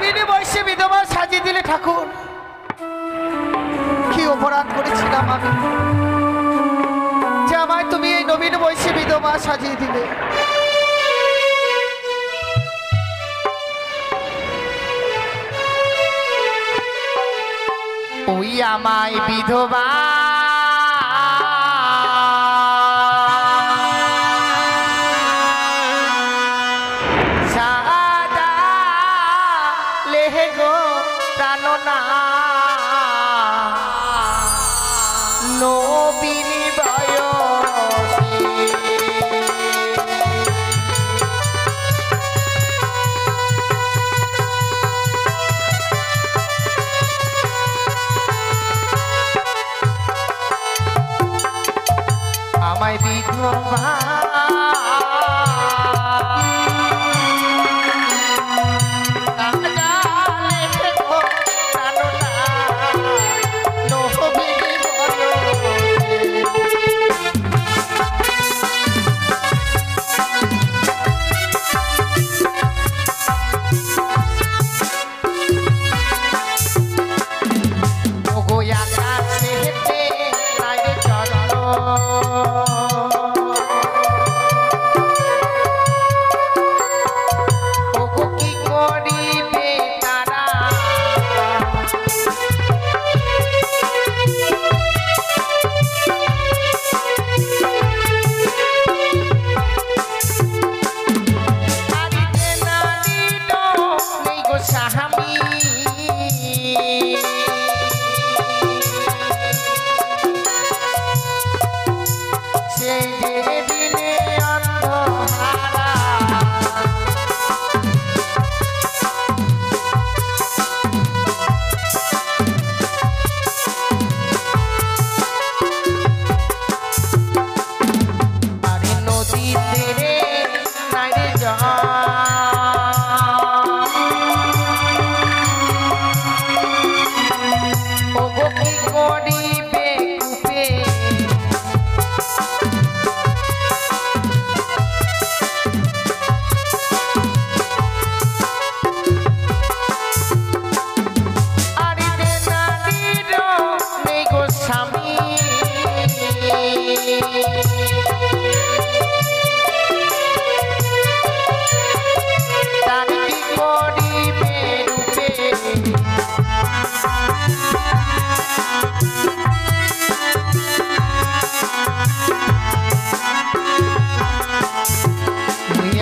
নবীনে বয়সে বিধবা সাজিয়ে দিলে ঠাকুর। কি অপরাধ করেছিলাম আমি যে আমায় তুমি এই নবীন বয়সে বিধবা সাজিয়ে দিলে? ওই আমায় বিধবা সাদা লেহে গো প্রাণনা নবীনি বয়সে আমায় বিধবা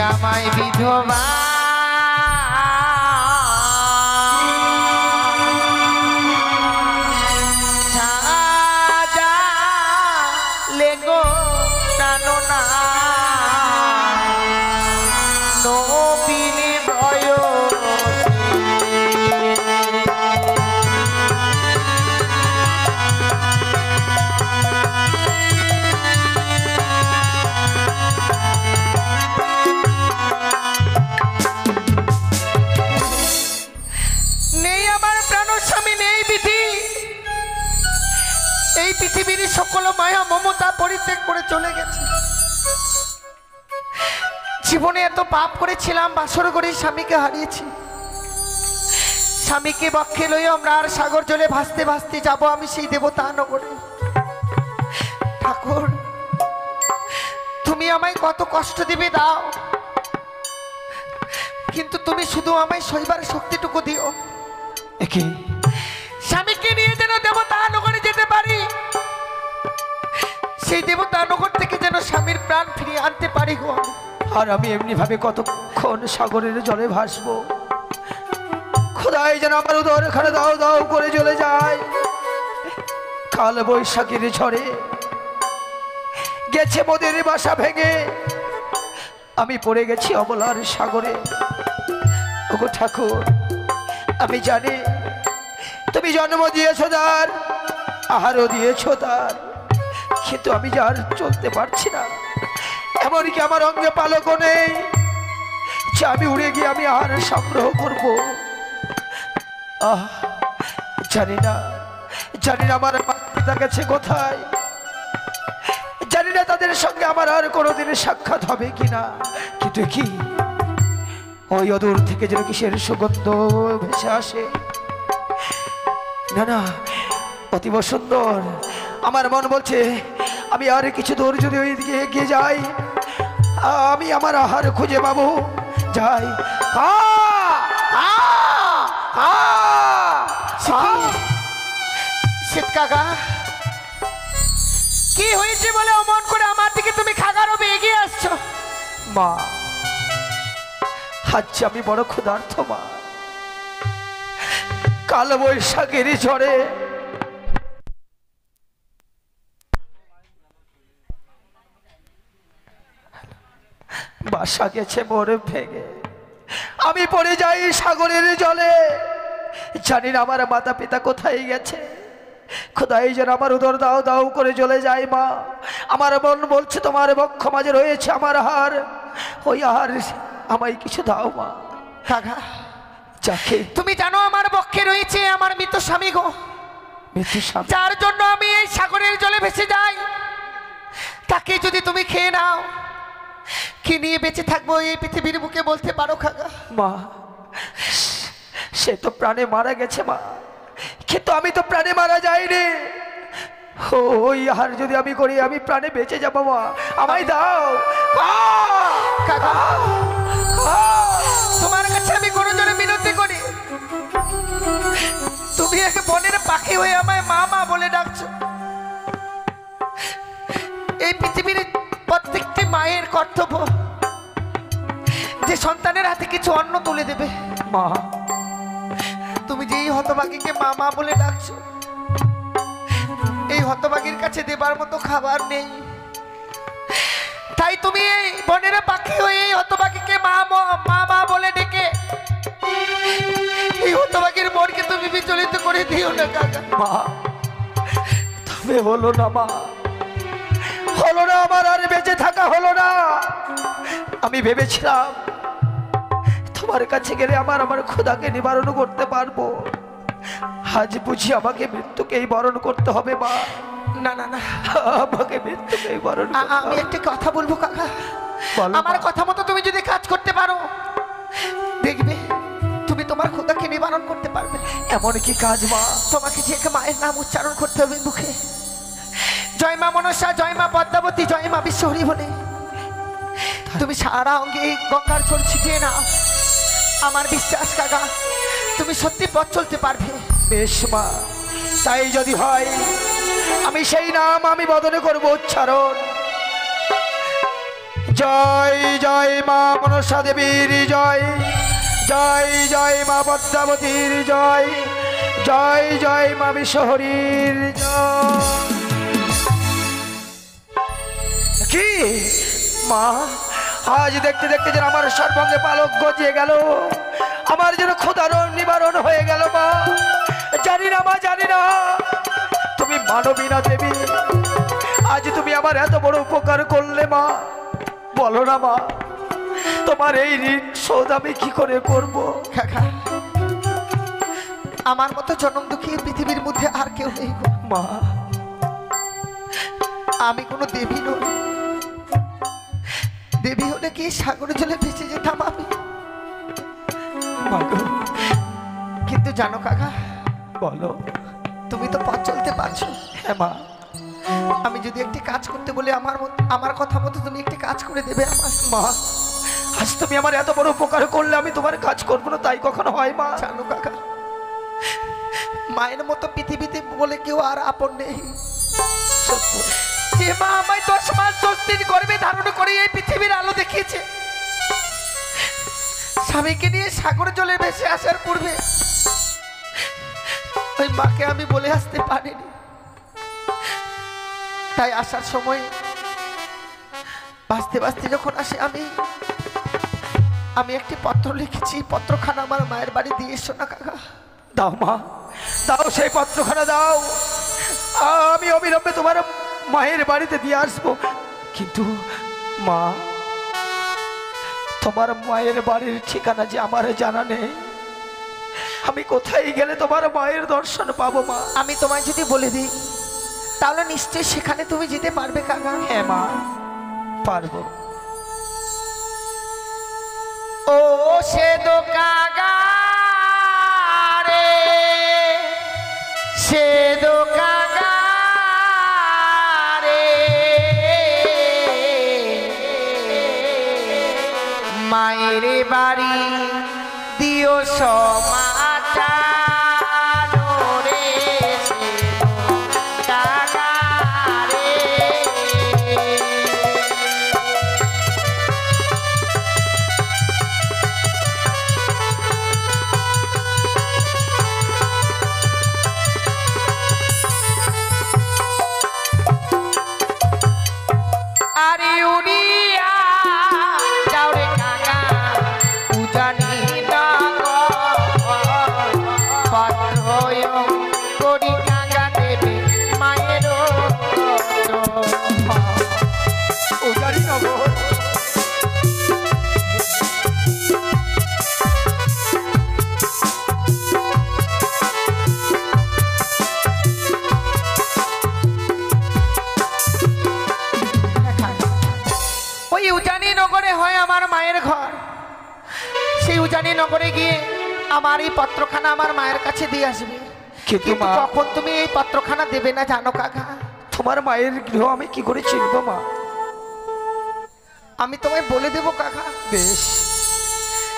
আমায় বিধবা সাজা লেগো প্রাণনা নবীনে এই পৃথিবীর সকল মায়া মমতা পরিত্যাগ করে চলে গেছে। জীবনে এত পাপ করেছিলাম, বাসর করে স্বামীকে হারিয়েছি। স্বামীকে বক্ষে লইয়া আমরা আর সাগর জলে ভাসতে ভাসতে যাব আমি সেই দেবতা নগরে। ঠাকুর, তুমি আমায় কত কষ্ট দিবে দাও, কিন্তু তুমি শুধু আমায় সইবার শক্তিটুকু দিও। একে স্বামীকে নিয়ে যেন দেবতা নগরে যেতে পারি, সেই দেবতা নগর থেকে যেন স্বামীর প্রাণ ফিরিয়ে আনতে পারি গো। আর আমি এমনি ভাবে কতক্ষণ সাগরের জলে ভাসবো? খোদাই যেন আমার উদর খানে দাও দাও করে চলে যায়। কাল বৈশাখীর ঝড়ে গেছে মোদের বাসা ভেঙে, আমি পড়ে গেছি অবলার সাগরে। ওগো ঠাকুর, আমি জানি তুমি জন্ম দিয়েছ তার, আহারও দিয়েছ তার, কিন্তু আমি যার চলতে পারছি না। এমনকি আমার অঙ্গে পালকও নেই যে আমি উড়ে গিয়ে আমি আহার সংগ্রহ করব। জানি না আমার পিতা গেছে কোথায়, জানি না তাদের সঙ্গে আমার আর কোনোদিন সাক্ষাৎ হবে কিনা। কিন্তু কি ওই অদূর থেকে যেন কিসের সুগন্ধ ভেসে আসে। না না, অতীব সুন্দর। আমার মন বলছে আমি আর কিছু দূর যদি ওই দিকে এগিয়ে যাই, আমি আমার আহার খুঁজে পাবো। যাই। শীত কাকা, কি হয়েছে বলে অমন করে আমার দিকে তুমি খাগার হবে এগিয়ে আসছো? মা, আচ্ছা আমি বড় ক্ষুধার্ত মা। কাল বৈশাখের ঝড়ে বাসা গেছে মোর ভেঙে, আমি পড়ে যাই সাগরের জলে। জানি না আমার মাতা পিতা কোথায় গেছে। খোদাই যেন আমার উদর দাও দাও করে জ্বলে যায় মা। আমার মন বলছে তোমার বক্ষ মাঝে রয়েছে আমার আহার, ওই আহার আমায় কিছু দাও মা। কাকা, যাকে তুমি জানো আমার বক্ষে রয়েছে আমার মৃত স্বামী গো, মৃত্যু স্বামী, যার জন্য আমি এই সাগরের জলে ভেসে যাই। তাকে যদি তুমি খেয়ে নাও, কি নিয়ে বেঁচে থাকবো এই পৃথিবীর বুকে বলতে পারো কাকা? মা, সে তো প্রাণে মারা গেছে মা, কিন্তু আমি তো প্রাণে মারা যাইনি। ওই আহার যদি আমি করি আমি প্রাণে বেঁচে যাবো মা, আমায় দাও। কাকা, তোমার কাছে আমি কোনো জনে মিনতি করি, তুমি এক বনের পাখি হয়ে আমায় মা মা বলে ডাকছো। এই পৃথিবীর প্রত্যেকটি মায়ের কর্তব্য যে সন্তানের হাতে কিছু অন্ন তুলে দেবে। মা, তুমি যেই হতভাগীকে মা মা বলে ডাকছো, এই হতভাগীর কাছে দেবার মতো খাবার নেই। তাই তুমি এই বনের পাখি হয়ে এই হতভাগীকে মা মা বলে ডেকে এই হতভাগীর মনকে তুমি বিচলিত করে দিও না কাকা। মা, তবে হলো না মা, হলো না, আমার আর বেঁচে থাকা হলো না। আমি ভেবেছিলাম তোমার কাছে গেলে আমার ক্ষুধাকে নিবারণ করতে পারবো, আজ বুঝি আমাকে মৃত্যুকেই বরণ করতে হবে মা। না না না, আমাকে মৃত্যুকেই বরণ আমি একটা কথা বলবো কাকা, বলো আমার মা। কথা মতো তুমি যদি কাজ করতে পারো, দেখবে তুমি তোমার ক্ষুধাকে নিবারণ করতে পারবে। এমন কি কাজ মা? তোমাকে যে মায়ের নাম উচ্চারণ করতে হবে মুখে, জয় মা মনসা, জয় মা পদ্মাবতী, জয় মা বিশ্বহরি বলে তুমি সারা অঙ্গে এই গঙ্গার জল ছিটিয়ে নাও। আমার বিশ্বাস কাকা, তুমি সত্যি পথ চলতে পারবে। বেশ মা, তাই যদি হয় আমি সেই নাম আমি বদলে করবো উচ্চারণ। জয় জয় মা মনসা দেবীর জয়, জয় জয় মা পদ্মাবতীর জয়, জয় জয় মা বিশ্বহরির জয়। কি মা, আজ দেখতে দেখতে যেন আমার সর্বাঙ্গে পালক গজিয়ে গেল, আমার যেন ক্ষুধার নিবারণ হয়ে গেল মা। জানি না মা, জানি না তুমি মানবী না দেবী, আজ তুমি আমার এত বড় উপকার করলে মা। বলো না মা, তোমার এই ঋণ শোধ আমি কি করে করব? কাকা, আমার মতো জনম দুঃখী পৃথিবীর মধ্যে আর কেউ নেই গো। মা, আমি কোনো দেবী নই, দেবী হলে কি সাগর জলে ভেসে যেতাম আমি। মা গো, কিন্তু জানো কাকা, বলো। তুমি তো পথ চলতে পারছো। হ্যাঁ মা, আমি যদি একটি কাজ করতে বলে আমার কথা মতো তুমি একটি কাজ করে দেবে আমার? মা, আজ তুমি আমার এত বড় উপকার করলে আমি তোমার কাজ করবো না, তাই কখনো হয় মা? জানো কাকা, মায়ের মতো পৃথিবীতে বলে কেউ আর আপন নেই। যে মা আমায় 10 মাস 10 দিন গর্ভে ধারণ করে এই পৃথিবীর আলো দেখিয়েছে, স্বামীকে নিয়ে সাগর জলে ভেসে আসার পূর্বে ওই মাকে আমি বলে আসতে পারিনি। তাই আসার সময় বাঁচতে বাঁচতে যখন আসে আমি একটি পত্র লিখেছি, পত্রখানা আমার মায়ের বাড়ি দিয়ে এসো না কাকা। দাও মা, দাও, সেই পত্রখানা দাও, আমি অবিলম্বে তোমার মায়ের বাড়িতে দিয়ে আসবো। কিন্তু মা, তোমার মায়ের বাড়ির ঠিকানা যে আমার জানা নেই, আমি কোথায় গেলে তোমার মায়ের দর্শন পাবো মা? আমি তোমায় যদি বলে দিই তাহলে নিশ্চয়ই সেখানে তুমি যেতে পারবে কাকা। হ্যাঁ মা, পারবো। ও সে দোকাগা রে, সে দোকাগা রে, মায়ের বাড়ি দিও সমাচার রে, সে দোকাগা রে। আরে উড়িয়া যাও রে কাকা উজানি পাত্র করি কাকা দেবে মায়ের উজানি নগর। ওই উজানি নগরে হয় আমার মায়ের ঘর। সেই উজানি নগরে গিয়ে আমার এই পত্রখানা আমার মায়ের কাছে দিয়ে আসবে। কিন্তু কিন্তু মা, কখন তুমি এই পত্রখানা দেবে না জানো কাকা? তোমার মায়ের গৃহ আমি কি করে চিনবো মা? আমি তোমায় বলে দেবো কাকা, বেশ,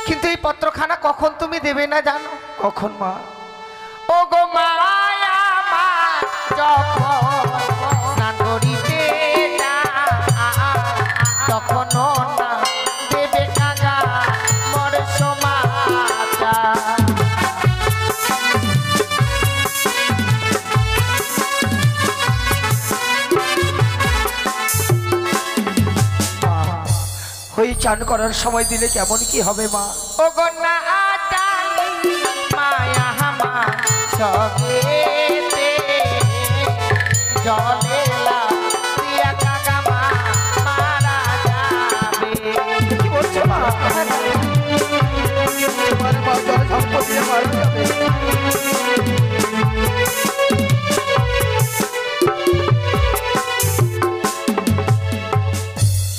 কিন্তু এই পত্রখানা কখন তুমি দেবে না জানো? কখন মা? ও গো মায়া মা যখন স্নান করিতে যায়, তখন না দেবে কাকা মোর সমাচার। ওই চান করার সময় দিলে কেমন কি হবে মা? ও গো না জানি মায়া আমার সগেতে জলে লাফিয়া কাকা মা মারা যাবে। কি বলছো মা? তোমার মা জল ঝম্প দিয়ে মারা যাবে।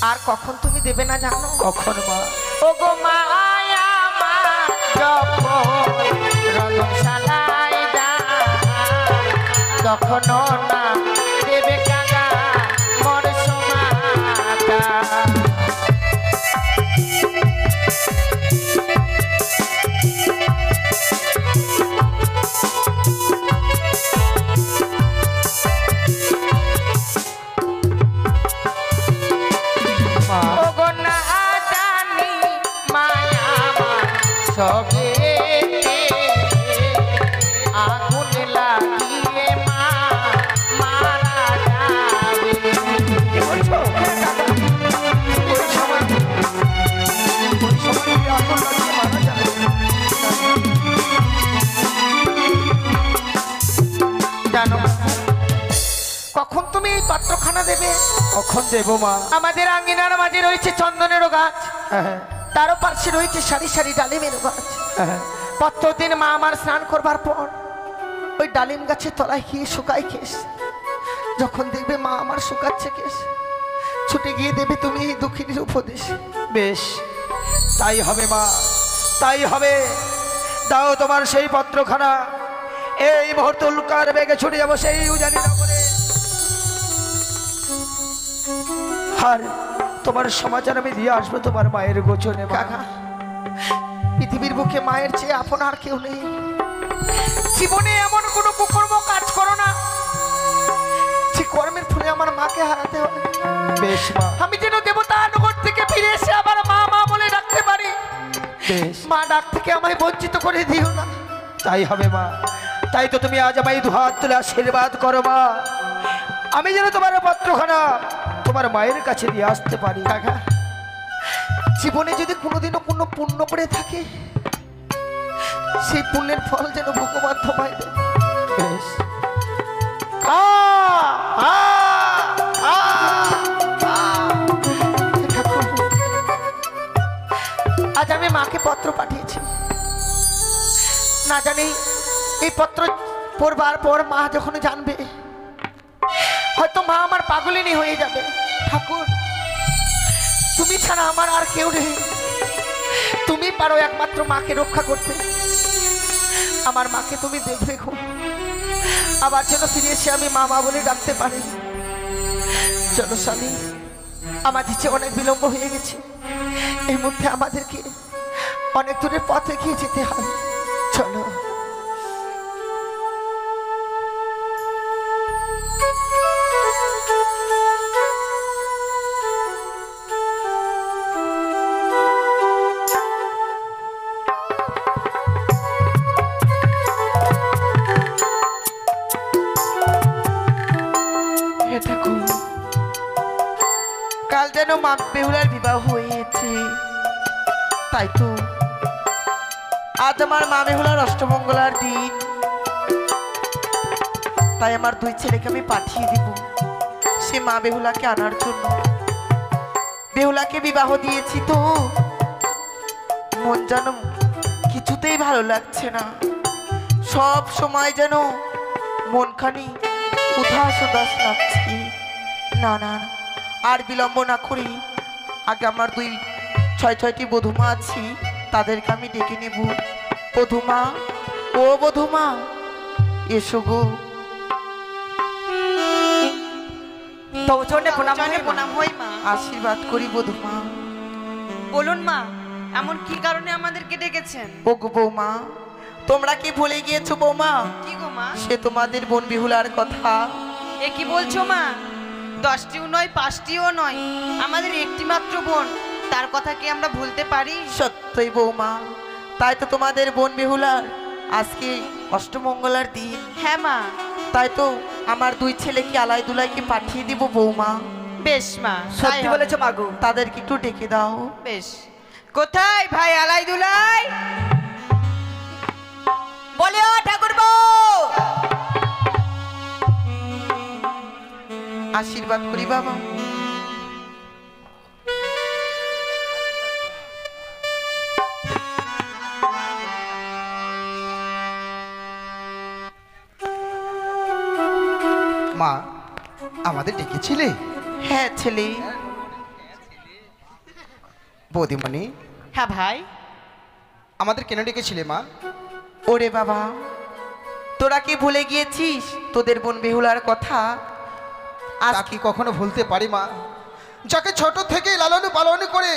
আর কখন তুমি দেবে না জানো? কখন মা? ও গো মায়া মা যখন রজনশালায় যায়, তখন না দেবে কাকা মোর সমাচার। মা, ও গো না জানি মায়া আমার সগেতে আগুন লাগিয়ে মা মারা যাবে। কি বলছো? ওই সময় কি আগুন লাগিয়ে মারা যাবে? জানো কখন তুমি এই পাত্রখানা দেবে? কখন দেবো মা? আমাদের আঙ্গিনার মাঝে রয়েছে চন্দনেরও গাছ, হ্যাঁ, তারও পাশে রয়েছে সারি সারি ডালিমের গাছ। হ্যাঁ, প্রত্যেকদিন মা আমার স্নান করবার পর ওই ডালিম গাছের তলায় গিয়ে শুকায় কেশ। যখন দেখবে মা আমার শুকাচ্ছে কেশ, ছুটে গিয়ে দেবে তুমি এই দুঃখিনীর উপদেশ। বেশ, তাই হবে মা, তাই হবে। দাও তোমার সেই পত্রখানা, এই মুহূর্তে উল্কার বেগে ছুটে যাবো সেই উজানি নগরে। আর তোমার সমাচার আমি দিয়ে আসবো তোমার মায়ের গোচরে মা। কাকা, পৃথিবীর বুকে মায়ের চেয়ে আপন আর কেউ নেই। জীবনে এমন কোনো কুকর্ম কাজ করো না যে কর্মের ফলে আমার মাকে হারাতে হবে। বেশ মা, আমি যেন দেবতা নগর থেকে ফিরে এসে আবার মা মা বলে ডাকতে পারি। বেশ, মা ডাক থেকে আমায় বঞ্চিত করে দিও না। তাই হবে মা। তাই তো তুমি আজ আমায় দুহাত তুলে আশীর্বাদ করো মা, আমি যেন তোমার পত্রখানা তোমার মায়ের কাছে দিয়ে আসতে পারি। কাকা, জীবনে যদি কোনোদিনও কোনো পুণ্য করে থাকে, সেই পুণ্যের ফল যেন ভগবান তোমায় দেয়। বেশ, আজ আমি মাকে পত্র পাঠিয়েছি, না জানি এই পত্র পড়বার পর মা যখন জানবে, হয়তো মা আমার পাগলিনী হয়ে যাবে। ঠাকুর, তুমি ছাড়া আমার আর কেউ নেই, তুমি পারো একমাত্র মাকে রক্ষা করতে। আমার মাকে তুমি দেখবে খুব, আবার যেন ফিরে এসে আমি মা মা বলে ডাকতে পারি। চলো স্বামী, আমাদের যে অনেক বিলম্ব হয়ে গেছে, এই মুহূর্তে আমাদেরকে অনেক দূরের পথ এগিয়ে যেতে হয়। চলো। কাল যেন মা বেহুলার বিবাহ হয়েছে, তাই তো আজ আমার মা বেহুলার অষ্টমঙ্গলার দিন। তাই আমার দুই ছেলেকে আমি পাঠিয়ে দিব সে মা বেহুলাকে আনার জন্য। বেহুলাকে বিবাহ দিয়েছি তো মন যেন কিছুতেই ভালো লাগছে না, সব সময় যেন মনখানি উদাস উদাস লাগছে। না না, আর বিলম্ব না করি আগে আমার দুই ছয়টি বধূমা আছি, তাদেরকে আমি ডেকে নেব। বধূমা, ও বধূমা, এসো গো। প্রণাম হই মা। আশীর্বাদ করি বধূমা। বলুন মা, এমন কি কারণে আমাদেরকে ডেকেছেন? ও গো বৌমা, তোমরা কি ভুলে গিয়েছো বৌমা? কি গো মা? সে তোমাদের বোন বিহুলার কথা। এ কি বলছো মা? 10টিও নয় 5টিও নয়, আমাদের একটি মাত্র বোন, তার কথা কি আমরা ভুলতে পারি? সত্যই বৌমা, তাই তো তোমাদের বোন বিহুলার আজকে অষ্টমঙ্গলার দিন। হ্যাঁ মা। তাই তো আমার দুই ছেলেকে আলাই দুলাইকে পাঠিয়ে দিব বৌমা। বেশ মা, সত্যি বলেছো মাগো। তাদেরকে একটু ডেকে দাও। বেশ। কোথায় ভাই আলাই দুলাই? বলে ও ঠাকুরপো, আশীর্বাদ করি বাবা। মা, আমাদের ডেকেছিলে? হ্যাঁ ছেলে। বৌদিমণি, হ্যাঁ ভাই। আমাদের কেন ডেকেছিলে মা? ওরে বাবা, তোরা কি ভুলে গিয়েছিস তোদের বোন বেহুলার কথা? আজ তা কি কখনো ভুলতে পারি মা? যাকে ছোট থেকে লালন পালন করে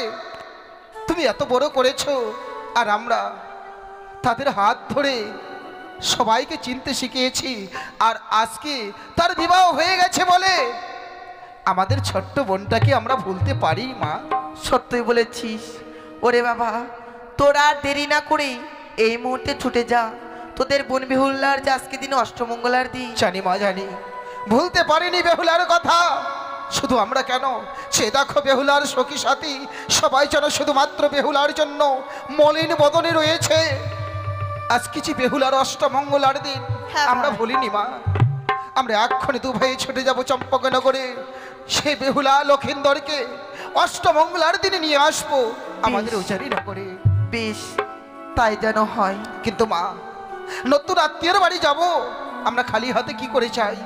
তুমি এত বড় করেছো, আর আমরা তাদের হাত ধরে সবাইকে চিনতে শিখিয়েছি, আর আজকে তার বিবাহ হয়ে গেছে বলে আমাদের ছোট্ট বোনটাকে আমরা ভুলতে পারি মা? সত্যই বলেছিস। ওরে বাবা, তোরা আর দেরি না করে এই মুহূর্তে ছুটে যা, তোদের বোন বেহুলার যে আজকে দিন অষ্টমঙ্গলার দিন। জানি মা, জানি ভুলতে পারিনি বেহুলার কথা। শুধু আমরা কেন, সে দেখো বেহুলার সখী সাথী সবাই যেন শুধুমাত্র বেহুলার জন্য মলিন বদনে রয়েছে। আজ কিছু বেহুলার অষ্টমঙ্গলার দিন হ্যাঁ আমরা ভাই। ভুলিনি মা। আমরা এক্ষণে দু ভাই ছুটে যাব চম্পকনগরে, সে বেহুলা লক্ষিন্দরকে অষ্টমঙ্গলার দিনে নিয়ে আসবো আমাদের উচারি নগরে। বেশ, তাই যেন হয়। কিন্তু মা, নতুন আত্মীয়ের বাড়ি যাব, আমরা খালি হাতে কি করে চাই?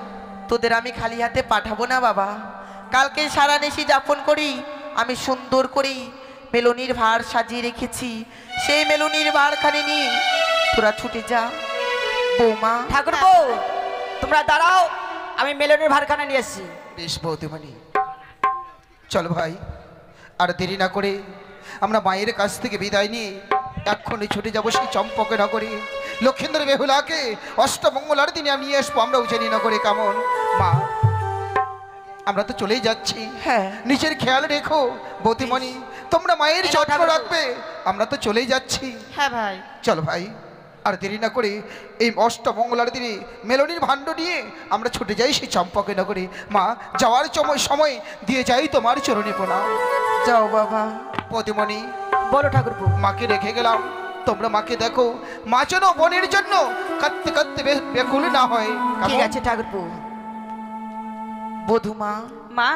তোদের আমি খালি হাতে পাঠাবো না বাবা। কালকে সারা নিশি যাপন করি আমি সুন্দর করে মেলনির ভার সাজিয়ে রেখেছি, সেই মেলনির ভারখানি নিয়ে তোরা ছুটে যা। বৌমা, ঠাকুরপো, তোমরা দাঁড়াও, আমি মেলনের ভারখানা নিয়ে এসেছি। বেশ বৌদিমণি, চলো ভাই, আর দেরি না করে আমরা মায়ের কাছ থেকে বিদায় নিয়ে এক্ষণে ছুটে যাবো সেই চম্পকে নগরে। লক্ষেন্দ্র বেহুলাকে অষ্টমঙ্গলার দিনে আমি নিয়ে আসবো আমরা উজানি নগরে। কেমন মা? আমরা তো চলেই যাচ্ছি। হ্যাঁ। নিজের খেয়াল রেখো বৌদিমণি, তোমরা মায়ের যত্ন রাখবে। আমরা তো চলেই যাচ্ছি। হ্যাঁ ভাই। চলো ভাই, আর দেরি না করে এই অষ্টমঙ্গলার দিনে মেলনির ভাণ্ড নিয়ে আমরা ছুটে যাই সেই চম্পকে নগরে। মা, যাওয়ার সময় দিয়ে যাই তোমার চরণে প্রণাম। যাও বাবা। বৌদিমণি, বলো ঠাকুরপো। মাকে রেখে গেলাম, তোমরা মাকে দেখো, মা যেন বোনের জন্য কাঁদতে কাঁদতে বেকুল না হয়। ঠিক আছে ঠাকুরপো। বধুমা। মা,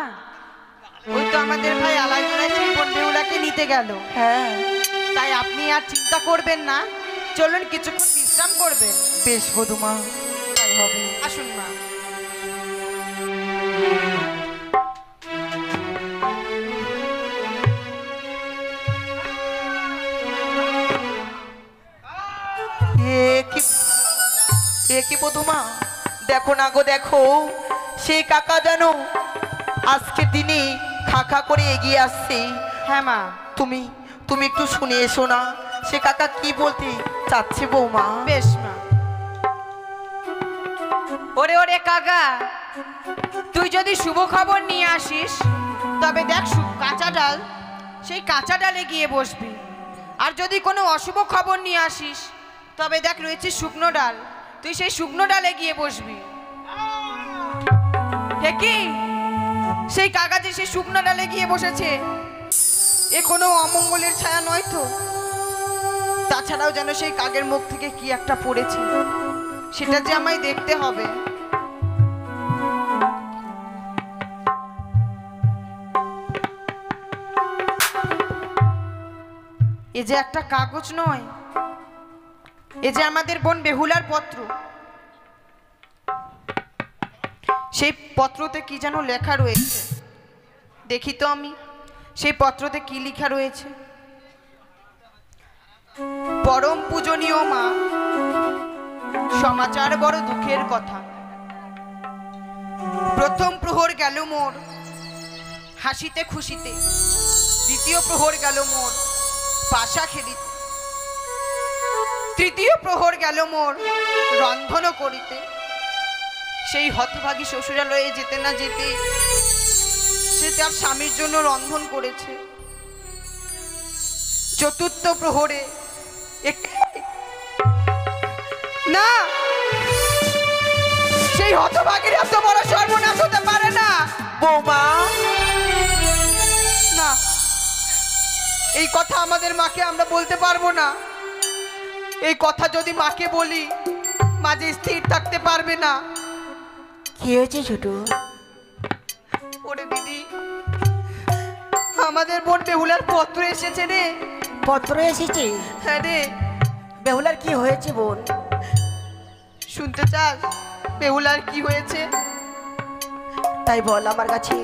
ওই তো আমাদের ভাই আলাই দুলাই সেই বোন বেহুলাকে নিতে গেল। হ্যাঁ। তাই আপনি আর চিন্তা করবেন না, চলুন কিছুক্ষণ বিশ্রাম করবেন। বেশ বধুমা, তাই হবে। আসুন মা। কি বধুমা, দেখো না গো দেখো, সেই কাকা যেন আজকের দিনে খা খা করে এগিয়ে আসছে। হ্যাঁ মা। তুমি তুমি একটু শুনে এসো না, সে কাকা কি বলতে চাচ্ছে বৌমা। বেশ মা। ওরে ওরে কাকা, তুই যদি শুভ খবর নিয়ে আসিস তবে দেখ কাঁচা ডাল, সেই কাঁচা ডালে গিয়ে বসবি। আর যদি কোনো অশুভ খবর নিয়ে আসিস তবে দেখ রয়েছে শুকনো ডাল, তুই সেই শুকনো ডালে গিয়ে বসবি। কি সেই কাকা যে সেই শুকনো ডালে গিয়ে বসেছে, এ কোনো অমঙ্গলের ছায়া নয় তো? তাছাড়াও যেন সেই কাকের মুখ থেকে কি একটা পড়েছে, সেটা যে আমায় দেখতে হবে। এ যে একটা কাগজ নয়, এ যে আমাদের বোন বেহুলার পত্র। সেই পত্রতে কি যেন লেখা রয়েছে, দেখি তো আমি সেই পত্রতে কি লেখা রয়েছে। পরম পূজনীয় মা, সমাচার বড় দুঃখের কথা। প্রথম প্রহর গেল মোর হাসিতে খুশিতে, দ্বিতীয় প্রহর গেল মোর পাশা খেলিতে, তৃতীয় প্রহর গেল মোর রন্ধন করিতে। সেই হতভাগী শ্বশুরালয়ে যেতে না যেতে সে তার স্বামীর জন্য রন্ধন করেছে। চতুর্থ প্রহরে না, সেই হতভাগীর এত বড় সর্বনাশ হতে পারে না বৌমা। না, এই কথা আমাদের মাকে আমরা বলতে পারবো না। এই কথা যদি মাকে বলি, মা যে স্থির থাকতে পারবে না। কি হয়েছে ছোট? ওরে দিদি, আমাদের বোন বেহুলার পত্র এসেছে রে। পত্র এসেছে? হ্যাঁ রে। বেহুলার কি হয়েছে বোন? শুনতে চাস বেহুলার কি হয়েছে? তাই বল আমার কাছে।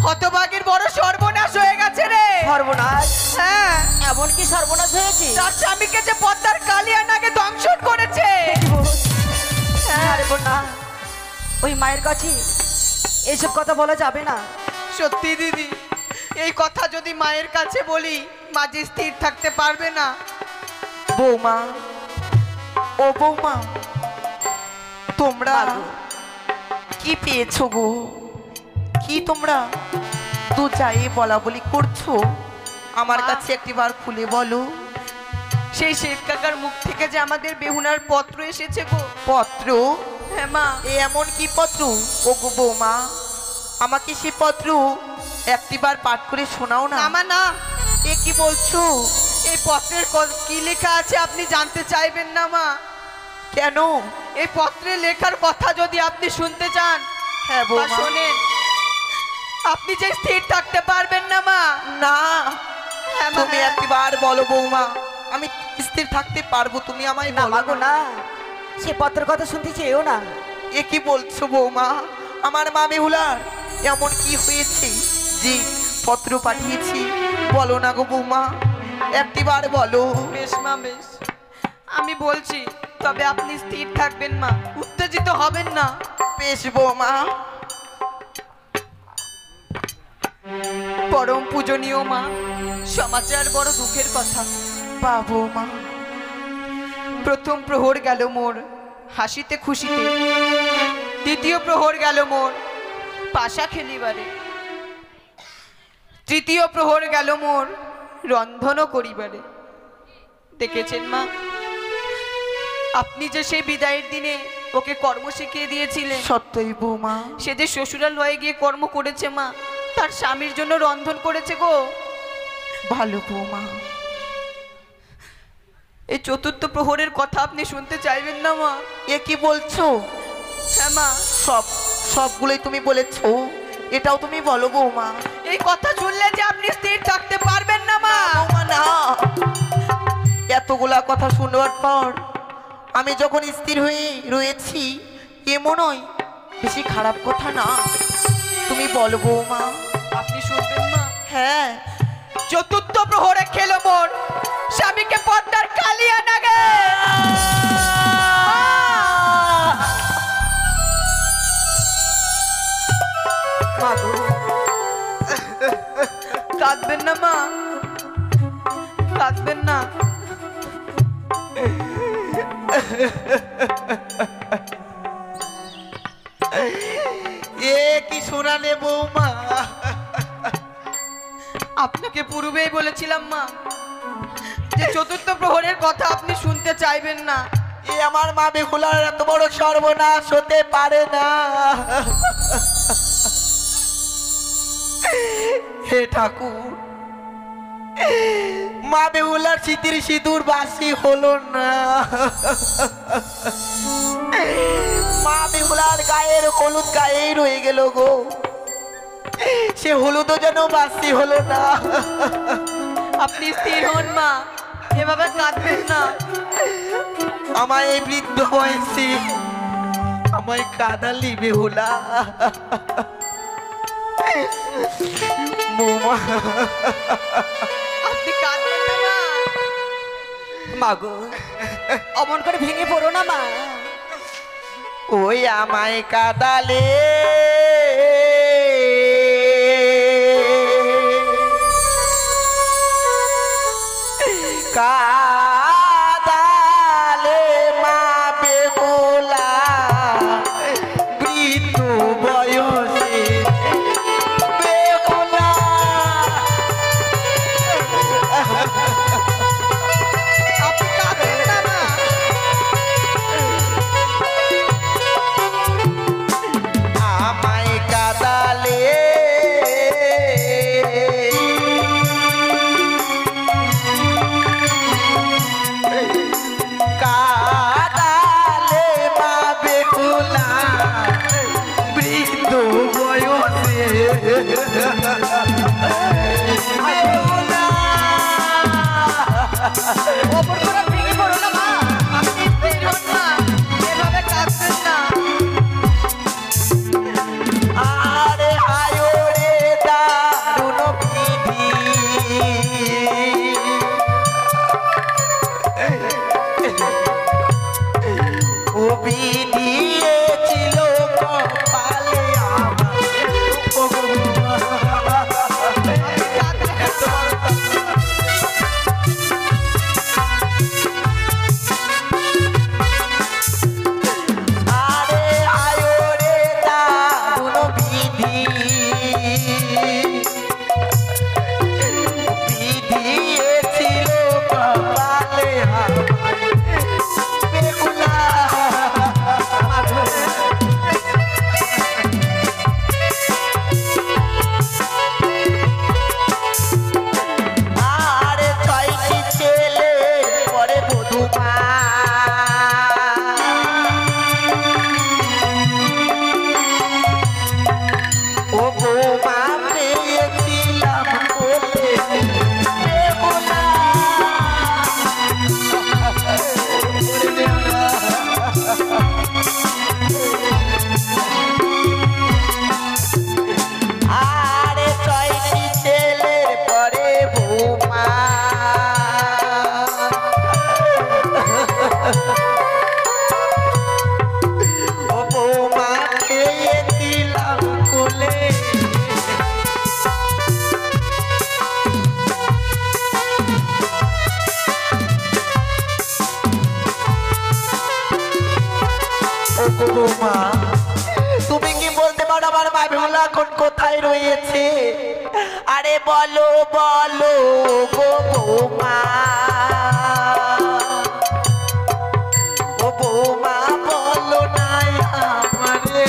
হতভাগীর বড় সর্বনাশ হয়ে গেছে রে। সর্বনাশ? হ্যাঁ। এমন কি সর্বনাশ হয়েছে? তার স্বামীকে যে পদ্মার কালিয়ানাকে দংশন করেছে। আরে বোন না, ওই মায়ের কাছে এইসব কথা বলা যাবে না। সত্যি দিদি, এই কথা যদি মায়ের কাছে বলি, মা যে স্থির থাকতে পারবে না। বৌমা, ও বৌমা, তোমরা কি পেয়েছো গো? কি তোমরা দু চাই বলা বলি করছো? আমার কাছে একটিবার খুলে বলো। সেই শেখ কাকার মুখ থেকে যে আমাদের বেহুনার পত্র এসেছে গো। পত্র? হ্যাঁ মা। এ এমন কি পত্র ও গো বৌমা? আমাকে সে পত্র একটিবার পাঠ করে শোনাও না। মা না। এ কি বলছো? এই পত্রের কি লেখা আছে আপনি জানতে চাইবেন না মা? কেন? এই পত্রে লেখার কথা যদি আপনি শুনতে চান, হ্যাঁ বৌমা। শোনেন। আপনি যে স্থির থাকতে পারবেন না মা। না, হ্যাঁ মা, তুমি হ্যাঁ। একবার বলো বৌমা, আমি স্থির থাকতে পারবো, তুমি আমায় না বলো মাগো না, সে পত্রের কথা শুনতে চেয়েও না। এ কি বলছো বৌমা? আমার মা বেহুলার এমন কি হয়েছে যে পত্র পাঠিয়েছি? বলো না গো বৌমা, একটিবার বলো। বেশ মা, বেশ, আমি বলছি, তবে আপনি স্থির থাকবেন মা, উত্তেজিত হবেন না। বেশ বৌমা। পরম পূজনীয় মা, সমাচার বড় দুঃখের কথা। বা বৌমা। প্রথম প্রহর গেল মোর হাসিতে খুশিতে, দ্বিতীয় প্রহর গেল মোর পাশা খেলিবারে, তৃতীয় প্রহর গেল মোর রন্ধন করিবারে। দেখেছেন মা, আপনি যে সেই বিদায়ের দিনে ওকে কর্ম শিখিয়ে দিয়েছিলেন, সত্যই বৌমা। সে যে শ্বশুরালয়ে গিয়ে কর্ম করেছে মা, তার স্বামীর জন্য রন্ধন করেছে গো। ভালো বৌমা। এই চতুর্থ প্রহরের কথা আপনি শুনতে চাইবেন না মা? এ কি বলছো? হ্যাঁ মা। সবগুলোই তুমি বলেছো, এটাও তুমি বলো বৌমা। এই কথা শুনলে যে আপনি স্থির থাকতে পারবেন না মা। বৌমা না, এতগুলা কথা শুনবার পর আমি যখন স্থির হয়ে রয়েছি, এমন নয় বেশি খারাপ কথা না, তুমি বলো বৌমা। আপনি শুনবেন মা? হ্যাঁ। চতুর্থ প্রহরে খেলো মোর স্বামীকে পদ্মার কালিয়ানাগে। এ কি শোনালে বৌমা? আপনাকে পূর্বেই বলেছিলাম মা যে চতুর্থ প্রহরের কথা আপনি শুনতে চাইবেন না। এ আমার মা বেহুলার এত বড় সর্বনাশ হতে পারে না। হে ঠাকুর, মা বেহুলার স্মৃতির সিঁদুর বাসি হলো না। মা বেহুলার গায়ের হলুদ গায়েই রয়ে গেল গো, সে হলুদও যেন বাসি হলো না। আপনি স্থির হন মা, এভাবে কাঁদবেন না। আমায় এই বৃদ্ধ বয়সে আমায় কাঁদালি বেহুলা। বৌমা, আপনি কাঁদবেন না মা। মাগো, অমন করে ভেঙে পড়ো না মা। ওই আমায় কাঁদালে কাঁদালে মা বেহুলা বৃদ্ধ বয়সে বেহুলা। আপনি কাঁদবেন না মা। আমায় কাঁদালে কাঁদালে মা বেহুলা বৃদ্ধ বয়সে বেহুলা। অমন করে ভেঙে পড়ো না মা। আপনি স্থির হন মা, এভাবে কাঁদবেন না। আরে হায় রে দারুণ বিধি, ও বিধি ছিল কপালে আমার। ও বৌমা, এত বড় আরে হায় রে দারুণ বিধি, বিধি ছিল কপালে আমার বেহুলা। আরে ছয়টি ছেলে পরে বধূমা, ও বৌমা পেয়েছিলাম কোলে বেহুলা। আরে ছয়টি ছেলের পরে বৌমা, ও বৌমা পেয়েছিলাম কোলে। ও গো বৌমা, তুমি কি বলতে পারো আমার মা বেহুলা এখন কোথায় রয়েছে? আরে বলো বলো গো বৌমা, ও বৌমা বলো না আমারে।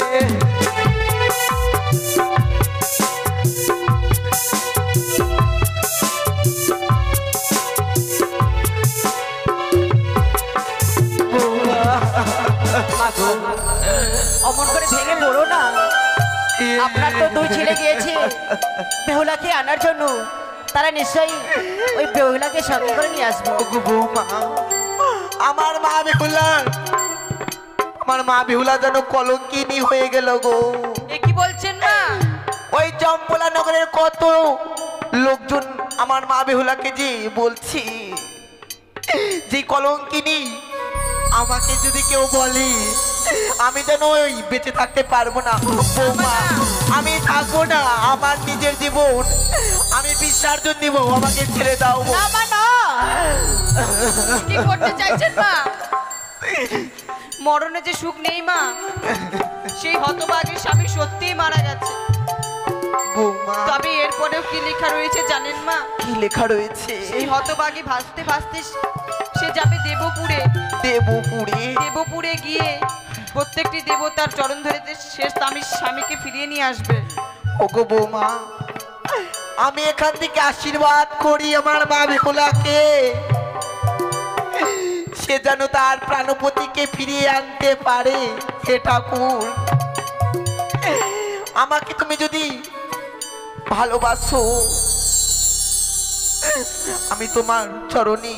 বৌমা, অমন করে ভেঙে পড়ো না। আপনার তো দুই ছেলে গিয়েছে বেহুলাকে আনার জন্য, তারা নিশ্চয়ই ওই বেহুলাকে সঙ্গে করে নিয়ে আসবো। ওগো বৌমা, আমার মা বেহুলা যেন কলঙ্কিনী হয়ে গেল গো। এ কি বলছেন মা? ওই চম্পলা নগরের কত লোকজন আমার মা বেহুলাকে যে বলছি যে কলঙ্কিনী, আমাকে যদি কেউ বলে আমি যেন ওই বেঁচে থাকতে পারবো না। বৌমা, আমি থাকবো না, আমার নিজের জীবন আমি বিসর্জন দিব, আমাকে ছেড়ে দাও। না মা, না। কি করতে চাইছেন মা? মরণে যে সুখ নেই মা, সেই হতভাগীর স্বামী সত্যিই মারা গেছে। বৌমা তবে এরপরেও কি লেখা রয়েছে জানেন মা? কি লেখা রয়েছে? এই হতভাগী ভাসতে ভাসতে সে যাবে দেবপুরে। দেবপুরে? দেবপুরে গিয়ে প্রত্যেকটি দেবতার চরণ ধরেতে শেষ স্বামীকে ফিরিয়ে নিয়ে আসবে। ওগো বৌমা, আমি এখান থেকে আশীর্বাদ করি আমার মা বেহুলাকে, সে যেন তার প্রাণপতিকে ফিরিয়ে আনতে পারে। হে ঠাকুর, আমাকে তুমি যদি ভালোবাসো, আমি তোমার চরণে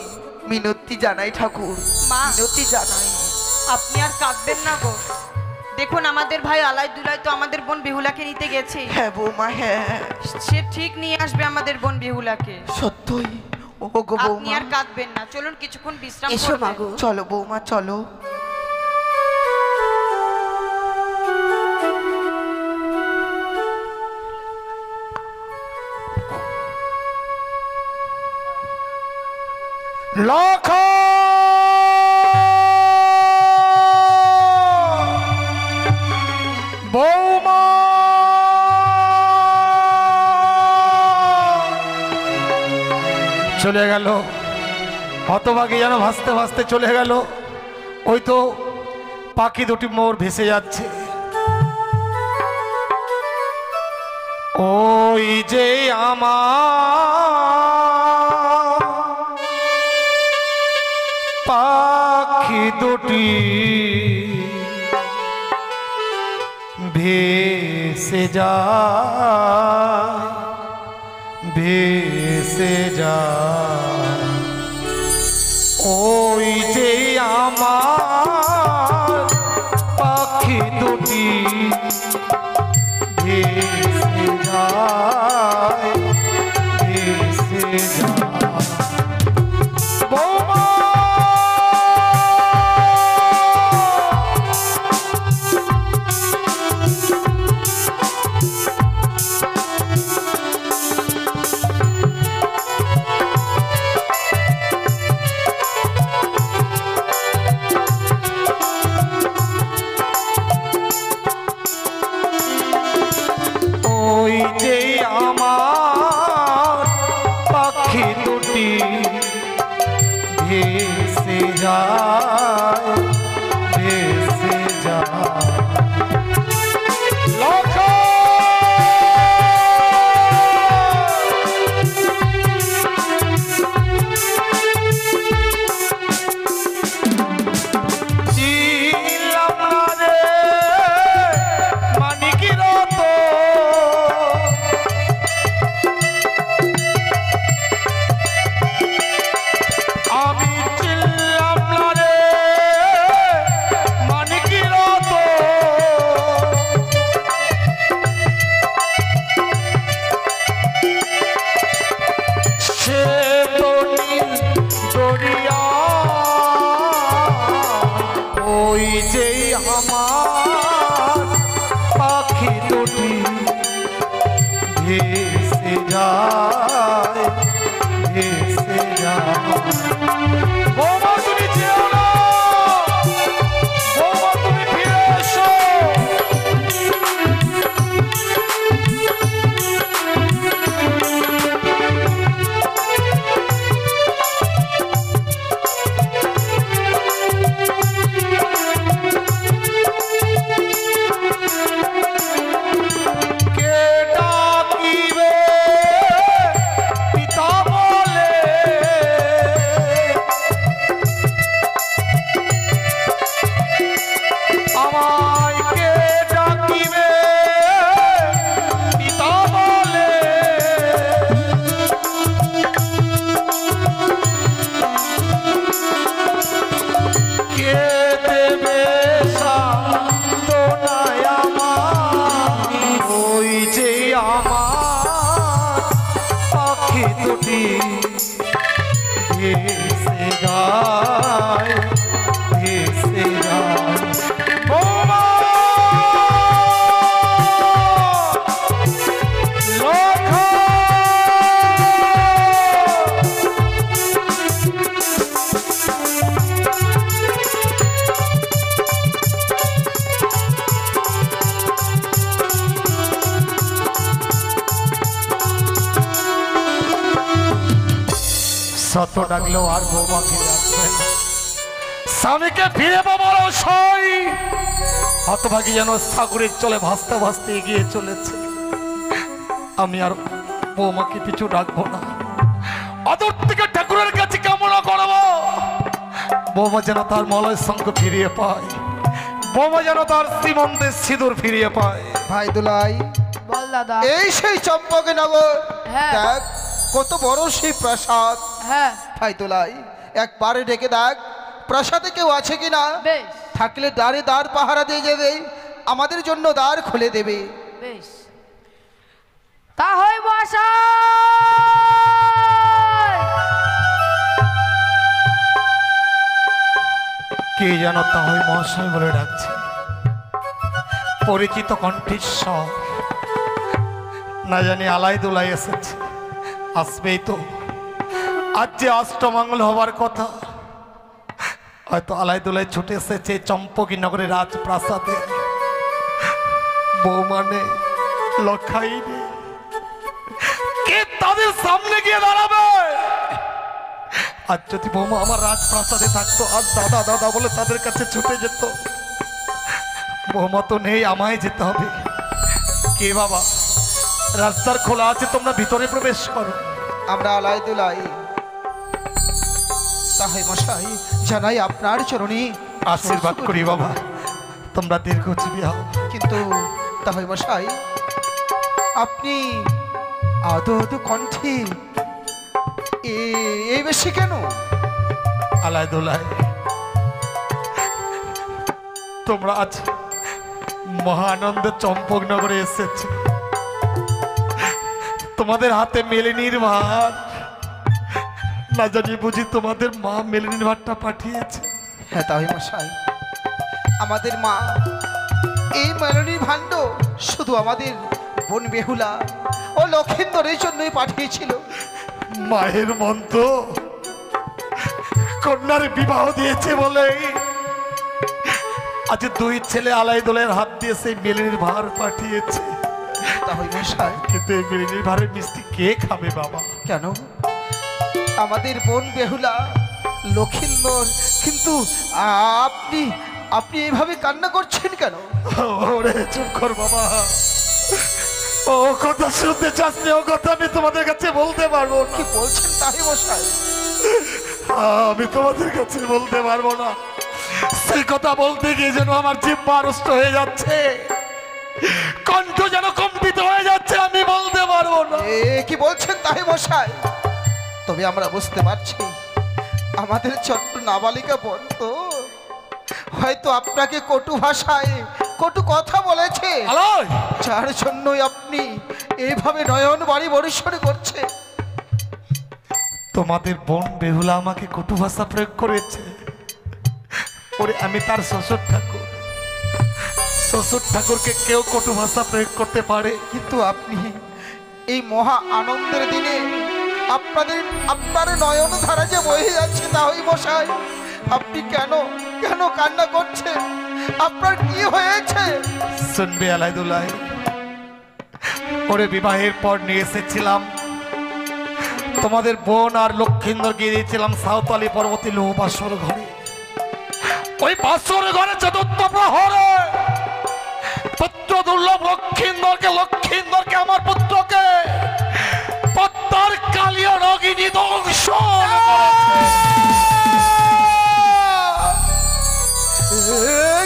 মিনতি জানাই ঠাকুর, মা, মিনতি জানাই। আপনি আর কাঁদবেন না গো। দেখুন আমাদের ভাই আলাই দুলাই তো আমাদের বোন বেহুলাকে নিতে গেছে। হ্যাঁ বৌমা, হ্যাঁ, সে ঠিক নিয়ে আসবে আমাদের বোন বেহুলাকে। সত্যই। ওগো আপনি বৌমা, আর কাঁদবেন না, চলুন কিছুক্ষণ বিশ্রাম এসো করবেন। মাগো। চলো বৌমা, চলো। লক্ষ বৌমা, চলে গেল হতভাগী, যেন ভাসতে ভাসতে চলে গেল। ওই তো পাখি দুটি মোর ভেসে যাচ্ছে। ওই যে আমার পাখি দুটি ভেসে যায়, ভেসে যায়। ওই যে আমার পাখি দুটি ভেসে যায়, ভেসে যায়। বৌমা, ওই যে আমার পাখি দুটি ভেসে যায়, ভেসে যায়। লক্ষ্য ছিলাম না রে মানিকের তো, আমি ছিলাম না রে মানিকের তো। সে তো নীল দরিয়া, ওই যে আমার পাখি দুটি ভেসে যায়, ভেসে যায়। বৌমা তুমি যেও না, বৌমা তুমি ফিরে এসো। কে ডাকিবে পিতা বলে, আমায় কে ডাকিবে পিতা বলে। কে দেবে সান্ত্বনায় আমার, ওই যে আমার পাখি দুটি ভেসে যায়, ভেসে যায়। বৌমা, লক্ষ্য ডাকলেও আর বৌমা ফিরে আসবে না। স্বামীকে ফিরে পাবার আশায় হতভাগী যেন সাগরের চলে ভাসতে ভাসতে এগিয়ে চলেছে। আমি আর বৌমাকে পিছু ডাকবো না, অদূর থেকে ঠাকুরের কাছে কামনা করবো বৌমা যেন তার মলয় সঙ্গ ফিরিয়ে পায়, বৌমা যেন তার শ্রীমন্তের সিঁদুর ফিরিয়ে পায়। ভাই দুলাই, বল দাদা। এই সেই চম্পকনগর, হ্যাঁ। দেখ কত বড় সেই প্রাসাদ। হ্যাঁ ভাই দুলাই, একবারে ডেকে দেখ প্রাসাদে কেউ আছে কিনা। বেশ থাকলে দ্বারে দ্বার পাহারা দিয়ে যাবে, আমাদের জন্য দ্বার খুলে দেবে। বেশ। তা হয় মশাই। কে যেন তাহলে মহাশয় বলে ডাকছে, পরিচিত কণ্ঠস্বর। না জানি আলাই দুলাই এসেছে, আসবেই তো। আজ যে অষ্টমঙ্গল হবার কথা, হয়তো আলাই দুলাই ছুটে এসেছে চম্পকী নগরের রাজপ্রাসাদে। বৌমানে লক্ষাই নেই, কে তাদের সামনে গিয়ে দাঁড়াবে? আর যদি বৌমা আমার রাজপ্রাসাদে থাকতো আর দাদা দাদা বলে তাদের কাছে ছুটে যেত। বৌমা তো নেই, আমায় যেতে হবে। কে বাবা, রাস্তার খোলা আছে, তোমরা ভিতরে প্রবেশ করো। আমরা আলাই দুলাই তাহাই মশাই জানাই আপনার চরণে আশীর্বাদ করি বাবা, তোমরা দীর্ঘজীবী হও। কিন্তু তাহাই মশাই, আপনি আদো আদো কণ্ঠে এই বেশি কেন? আলাই দোলাই, তোমরা আজ মহানন্দে চম্পকনগরে এসেছে, তোমাদের হাতে মেলিনীর ভার। না জানি বুঝি তোমাদের মা মেলিনীর ভারটা পাঠিয়েছে। হ্যাঁ তাই মশাই, আমাদের মা এই মেলনী ভাণ্ড শুধু আমাদের বোন বেহুলা ও লক্ষিন্দরের জন্যই পাঠিয়েছিল। মায়ের মন্ত্র কন্যার বিবাহ দিয়েছে বলে আজ দুই ছেলে আলাই দোলের হাত দিয়ে সেই মেলিনীর ভার পাঠিয়েছে। তাই মশাই, কিন্তু এই মেলিনীর ভারের মিষ্টি কে খাবে বাবা? কেন আমাদের বোন বেহুলা লক্ষিন্দর, কিন্তু আপনি আপনি এইভাবে কান্না করছেন কেন? ওরে চুপ কর বাবা, ও কথা শুনতে চাচ্ছি, ও কথা আমি তোমাদের কাছে বলতে পারবো না। কি বলছেন তাই মশাই? আমি তোমাদের কাছে বলতে পারবো না। সেই কথা বলতে গিয়ে যেন আমার জিহ্বা আড়ষ্ট হয়ে যাচ্ছে, কণ্ঠ যেন কম্পিত হয়ে যাচ্ছে, আমি বলতে পারবো না। কি বলছেন তাই মশাই? তবে আমরা বুঝতে পারছি আমাদের ছোট্ট নাবালিকা বোন তো হয়তো আপনাকে কটু ভাষায় কটু কথা বলেছে, আলোয়, যার জন্যই আপনি এইভাবে নয়ন বাড়ি বরিশন করছে। তোমাদের বোন বেহুলা আমাকে কটু ভাষা প্রয়োগ করেছে। ওরে আমি তার শ্বশুর ঠাকুর, শ্বশুর ঠাকুরকে কেউ কটু ভাষা প্রয়োগ করতে পারে? কিন্তু আপনি এই মহা আনন্দের দিনে আপনার নয়ন ধারা যে বয়ে যাচ্ছে তাই মশাই, আপনি কেন কেন কান্না করছেন? আপনার কি হয়েছে? শুনবে আলাই দুলাই, ওরে বিবাহের পর নিয়ে এসেছিলাম তোমাদের বোন আর লক্ষিন্দর গিয়ে দিয়েছিলাম সাঁওতালি পর্বতী লৌহ বাসর ঘরে। ওই বাসর ঘরে চতুর্থ প্রহরে পুত্র দুর্লভ লক্ষিন্দরকে আমার পুত্রকে পদ্মার কালিয়া রগিনী দংশন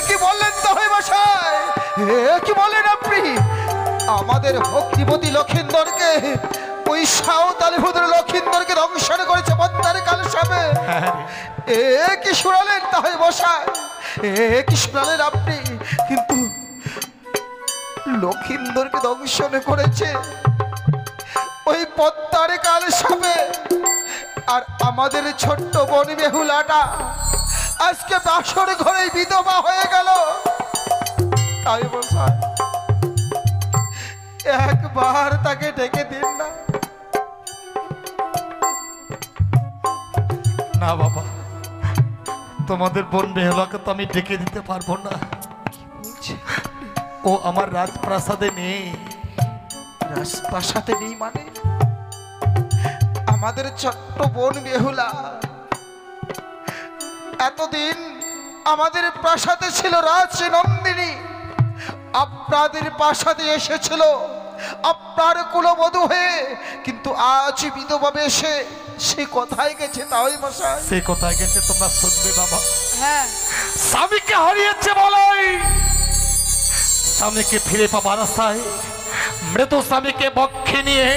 কি বললেন তাই মশাই? কি বলেন আপনি? আমাদের ভক্তিপতি লক্ষিন্দরকে ওই সাঁওতালি ভূতের লক্ষিন্দরকে দংশন করেছে পদ্মার কালসাপে। কি শোনালেন তাই মশাই? কি শোনালেন আপনি? কিন্তু লক্ষিন্দরকে দংশন করেছে ওই পদ্মার কালসাপে, আর আমাদের ছোট্ট বোন বেহুলাটা আজকে বাসর ঘরে বিধবা হয়ে গেল। তাই মশাই, একবার তাকে ডেকে দিন না। না বাবা, তোমাদের বোন বেহুলাকে তো আমি ডেকে দিতে পারবো না। ও আমার রাজপ্রাসাদে নেই। রাজপ্রাসাদে নেই মানে? আমাদের ছোট্ট বোন বেহুলা এতদিন আমাদের প্রাসাদে ছিল রাজনন্দিনী, আপনাদের প্রাসাদে এসেছিল আপনার কুলবধূ হয়ে, কিন্তু আজ বিধবা বেশে সে কোথায় গেছে তাই মশাই? সে কোথায় গেছে তোমরা শুনবে বাবা। হ্যাঁ, স্বামীকে হারিয়েছে বলাই স্বামীকে ফিরে পাবার আশায় মৃত স্বামীকে বক্ষে নিয়ে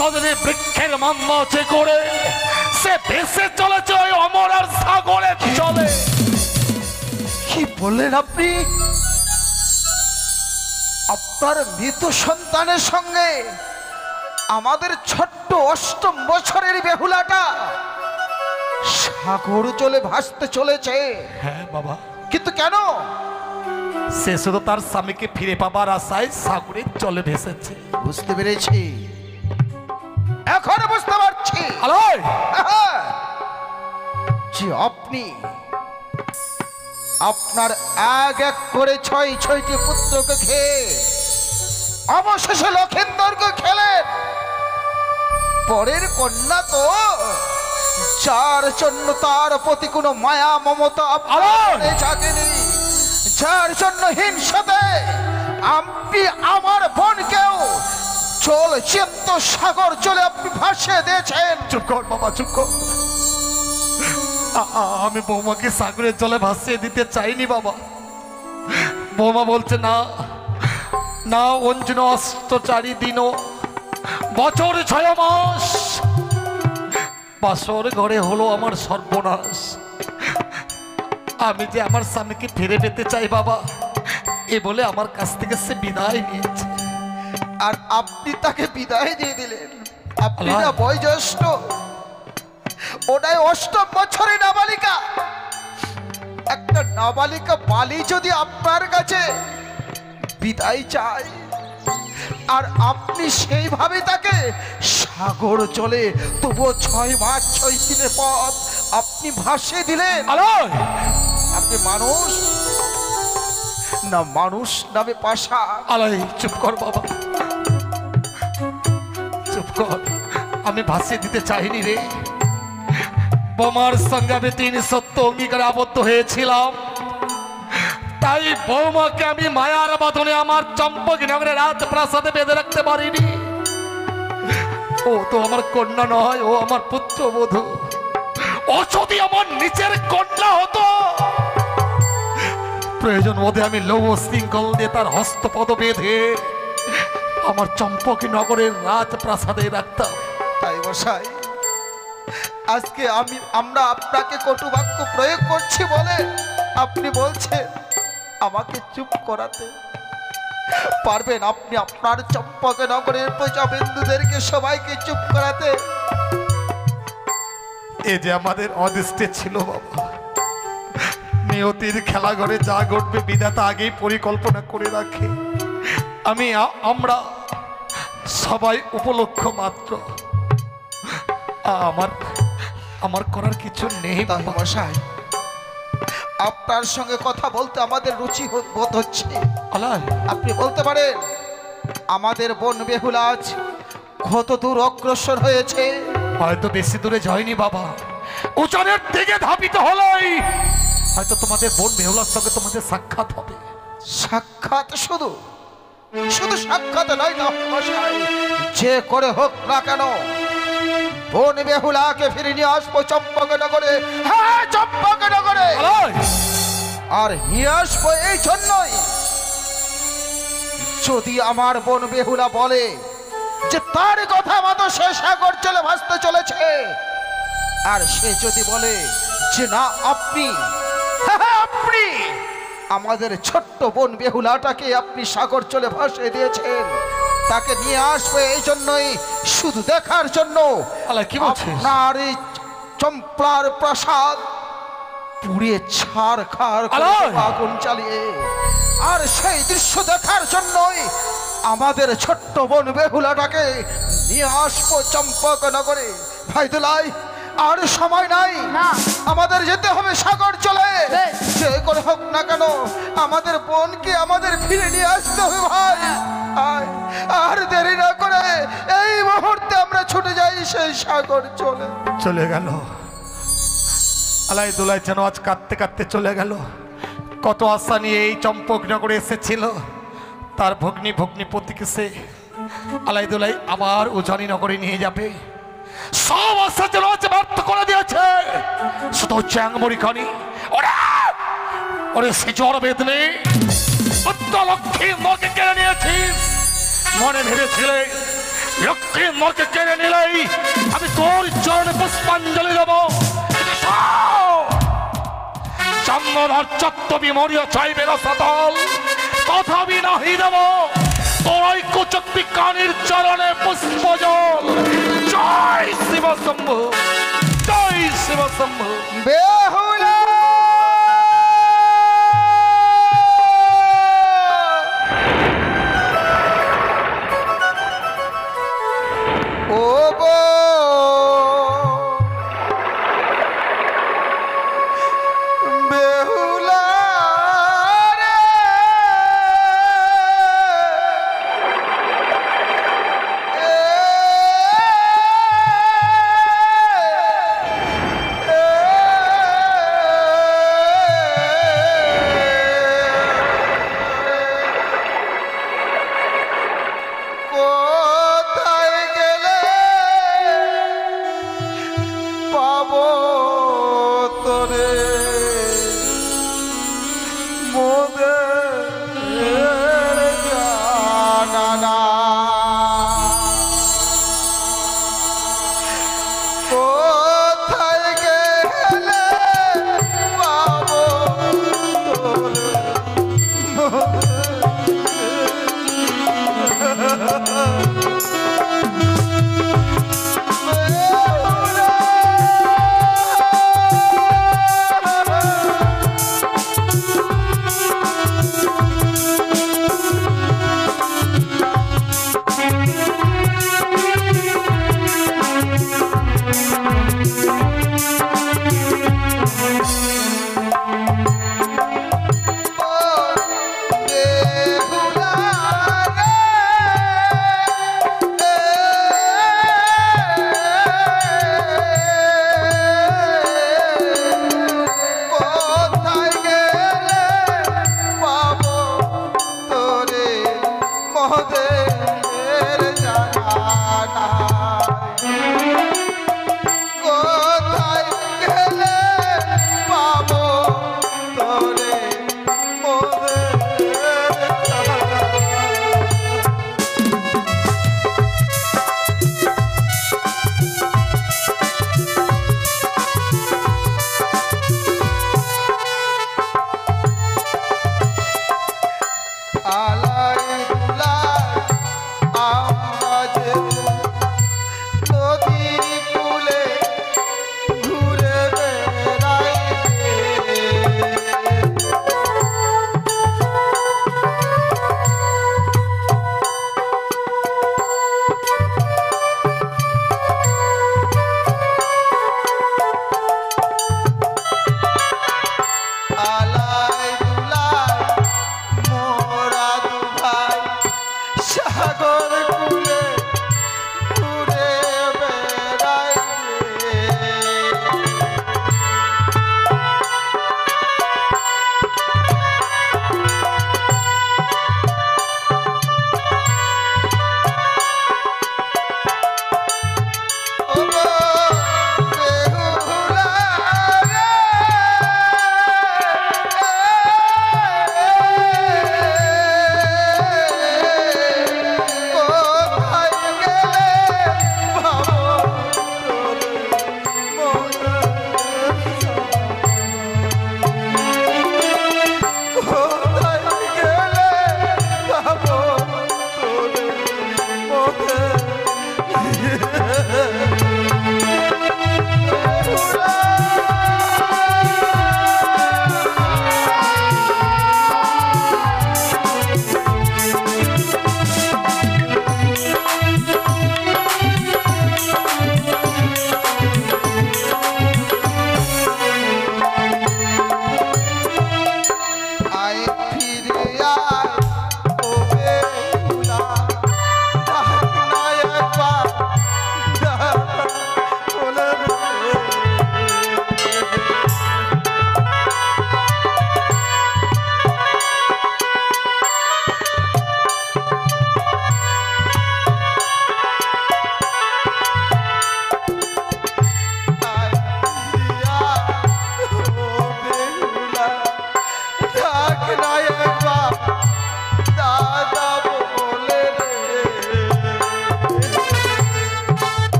কদরে বৃক্ষের মাম্মাচে করে সে ভেসে চলেছে ওই অমর আর সাগরে চলে। কি বললেন আপনি? আপনার মৃত সন্তানের সঙ্গে আমাদের ছোট্ট 8ম বছরের বেহুলাটা সাগর জলে ভাসতে চলেছে? হ্যাঁ বাবা, কিন্তু কেন? সে শুধু তার স্বামীকে ফিরে পাবার আশায় সাগরে চলে ভেসেছে। বুঝতে পেরেছি, এখন বুঝতে পারছি আলোয় যে আপনি আপনার এক এক করে 6টি পুত্রকে খেয়ে অবশেষে লক্ষেন্দরকে খেলেন। পরের কন্যা তো যার জন্য তার প্রতি কোনো মায়া মমতা আপনার জাগেনি, যার জন্য হিংসাতে আপনি আমার বোনকেও চল চিত্ত সাগর চলে আপনি ভাসিয়ে দিয়েছেন। চুপ কর বাবা, চুপ কর। আমি বৌমাকে সাগরের জলে ভাসিয়ে দিতে চাইনি বাবা। বৌমা বলছে না না, অঞ্জন অষ্টচারী দিন বছর 6 মাস বাসর ঘরে হলো আমার সর্বনাশ। আমি যে আমার স্বামীকে ফিরে পেতে চাই বাবা, এ বলে আমার কাছ থেকে সে বিদায় নিয়েছে। আর আপনি তাকে বিদায় দিয়ে দিলেন। আপনি না বয়োজ্যেষ্ঠ, ওটাই 8ম বছরের নাবালিকা। একটা নাবালিকা বালি যদি আপনার কাছে বিদায় চায়, আর আপনি সেইভাবে তাকে সাগর চলে তবুও 6 মাস 6 দিনের পথ আপনি ভাসিয়ে দিলেন। আপনি মানুষ না মানুষ নামে পাশা? আলাই চুপ কর বাবা, চুপ কর। আমি ভাসিয়ে দিতে চাইনি রে। বোমার সঙ্গে আমি 3 সত্য অঙ্গীকারে আবদ্ধ হয়েছিলাম, তাই বৌমাকে আমি মায়ার বাঁধনে আমার চম্পকনগরের রাজপ্রাসাদে বেঁধে রাখতে পারিনি। ও তো আমার কন্যা নয়, ও আমার পুত্রবধূ। ও যদি আমার নিচের কন্যা হতো, প্রয়োজন বোধে আমি লৌহ শৃঙ্খল দিয়ে তার হস্তপদ বেঁধে আমার চম্পকনগরের রাজপ্রাসাদে রাখতাম। তাই মশাই, আজকে আমরা আপনাকে কটু বাক্য প্রয়োগ করছি বলে আপনি বলছেন আমাকে চুপ করাতে পারবেন? আপনি আপনার চম্পকনগরের প্রজাবিন্দুদেরকে সবাইকে চুপ করাতে? এ যে আমাদের অদৃষ্টে ছিল বাবা। নিয়তির খেলা ঘরে যা ঘটবে বিধাতা আগেই পরিকল্পনা করে রাখে। আমরা সবাই উপলক্ষ মাত্র। আমার করার কিছু নেই বাবা। মশাই, আপনার সঙ্গে কথা বলতে আমাদের রুচি বোধ হচ্ছে। আপনি বলতে পারেন আমাদের বোন বেহুলা আজ কত দূর অগ্রসর হয়েছে? হয়তো বেশি দূরে যায়নি বাবা, উচ্চারণের দিকে ধাবিত হলোই। হয়তো তোমাদের বোন বেহুলার সঙ্গে তোমাদের সাক্ষাৎ হবে। সাক্ষাৎ? শুধু সাক্ষাৎ নয় না মশাই, যে করে হোক না কেন বোন বেহুলাকে ফিরে নিয়ে আসবো চম্পকনগরে। হ্যাঁ, চম্পকনগরে। আর নিয়ে আসবো এই জন্যই, যদি আমার বোন বেহুলা বলে যে তার কথা মতো সে সাগর চলে ভাসতে চলেছে, আর সে যদি বলে যে না আপনি আমাদের ছোট্ট বোন বেহুলাটাকে আপনি সাগর চলে ভাসিয়ে দিয়েছেন, তাকে নিয়ে আসবে এই জন্যই, শুধু দেখার জন্য আপনার এই চম্পলার প্রাসাদ পুড়িয়ে ছারখার আগুন চালিয়ে, আর সেই দৃশ্য দেখার জন্যই আমাদের ছোট্ট বোন বেহুলাটাকে নিয়ে আসবো চম্পকনগরে। ভাই দুলাই, আর সময় নাই, আমাদের যেতে হবে সাগর চলে। যে করে হোক না কেন আমাদের বোনকে আমাদের ফিরে নিয়ে আসতে হবে ভাই। আর দেরি না করে এই মুহূর্তে আমরা ছুটে যাই সেই সাগর চলে চলে গেল। আলাই দোলাই যেন আজ কাঁদতে কাঁদতে চলে গেল। কত আশা নিয়ে এই চম্পকনগরে এসেছিল, তার ভগ্নি ভগ্নিপতিকে সে আলাই দোলাই আবার উজানি নগরে নিয়ে যাবে। সব আশা যেন আজ ব্যর্থ করে দিয়েছে। শুধু চ্যাংমরি খানি ওরে সে জ্বর বেদনে লক্ষ্মী মরকে কেড়ে নিয়েছিস। মনে ভেবেছিলে লক্ষ্মী মরকে কেড়ে নিলেই আমি তোর চরণে পুষ্পাঞ্জলি দেব। চন্দ্রধর চত্ববি মরিয়া চাইবে না সতল, তথাপি নাহি দেব তোর ওই কুচক্তি কানির চরণে পুষ্পজল। জয় শিব শম্ভু, জয় শিব শম্ভু। বেহুলা ও গো বেহুলা রে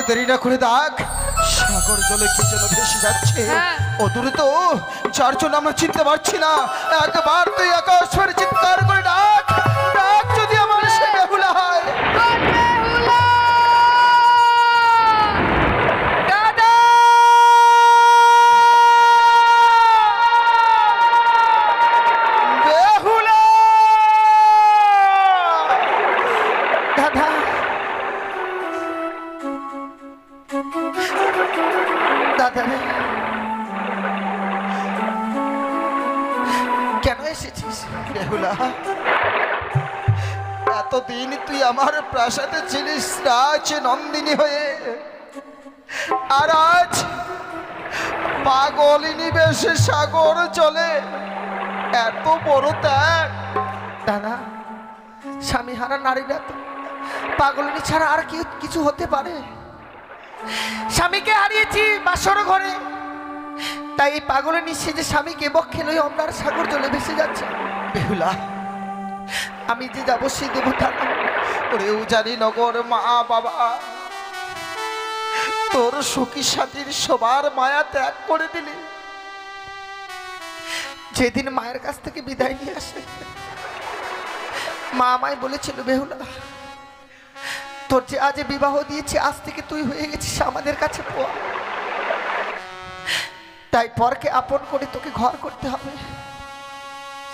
দেরি না করে দেখ, সাগর জলে কি যেন ভেসে যাচ্ছে। হ্যাঁ। ও দূরে তো, যার জন্য আমরা চিনতে পারছি না। একবার তুই আকাশ করে চিৎকার করে ডাক, ডাক যদি আমার সে বেহুলা হয়। দাদা! বেহুলা! দাদা, দাদা রে, কেন এসেছিস? বেহুলা, এতদিন তুই আমার প্রাসাদে ছিলিস রাজ নন্দিনী হয়ে, আর আজ পাগলিনী বেশে সাগর চলে এত বড় ত্যাগ। দাদা, স্বামী হারা নারীরা তো পাগলিনী ছাড়া আর কি কিছু হতে পারে? স্বামীকে হারিয়েছি বাসর ঘরে, তাই এই পাগলিনী সে যে স্বামীকে বক্ষে লই অমরার সাগর জলে ভেসে যাচ্ছে। বেহুলা, আমি যে যাবো সেই দেবতা না। ওরে উজানি নগর মা বাবা তোর সুখী সাথীর সবার মায়া ত্যাগ করে দিলি। যেদিন মায়ের কাছ থেকে বিদায় নিয়ে আসে, মা আমায় বলেছিল, বেহুলা, তোর যে আজ বিবাহ দিয়েছি, আজ থেকে তুই হয়ে গেছিস আমাদের কাছে পোয়া। তাই পরকে আপন করে তোকে ঘর করতে হবে।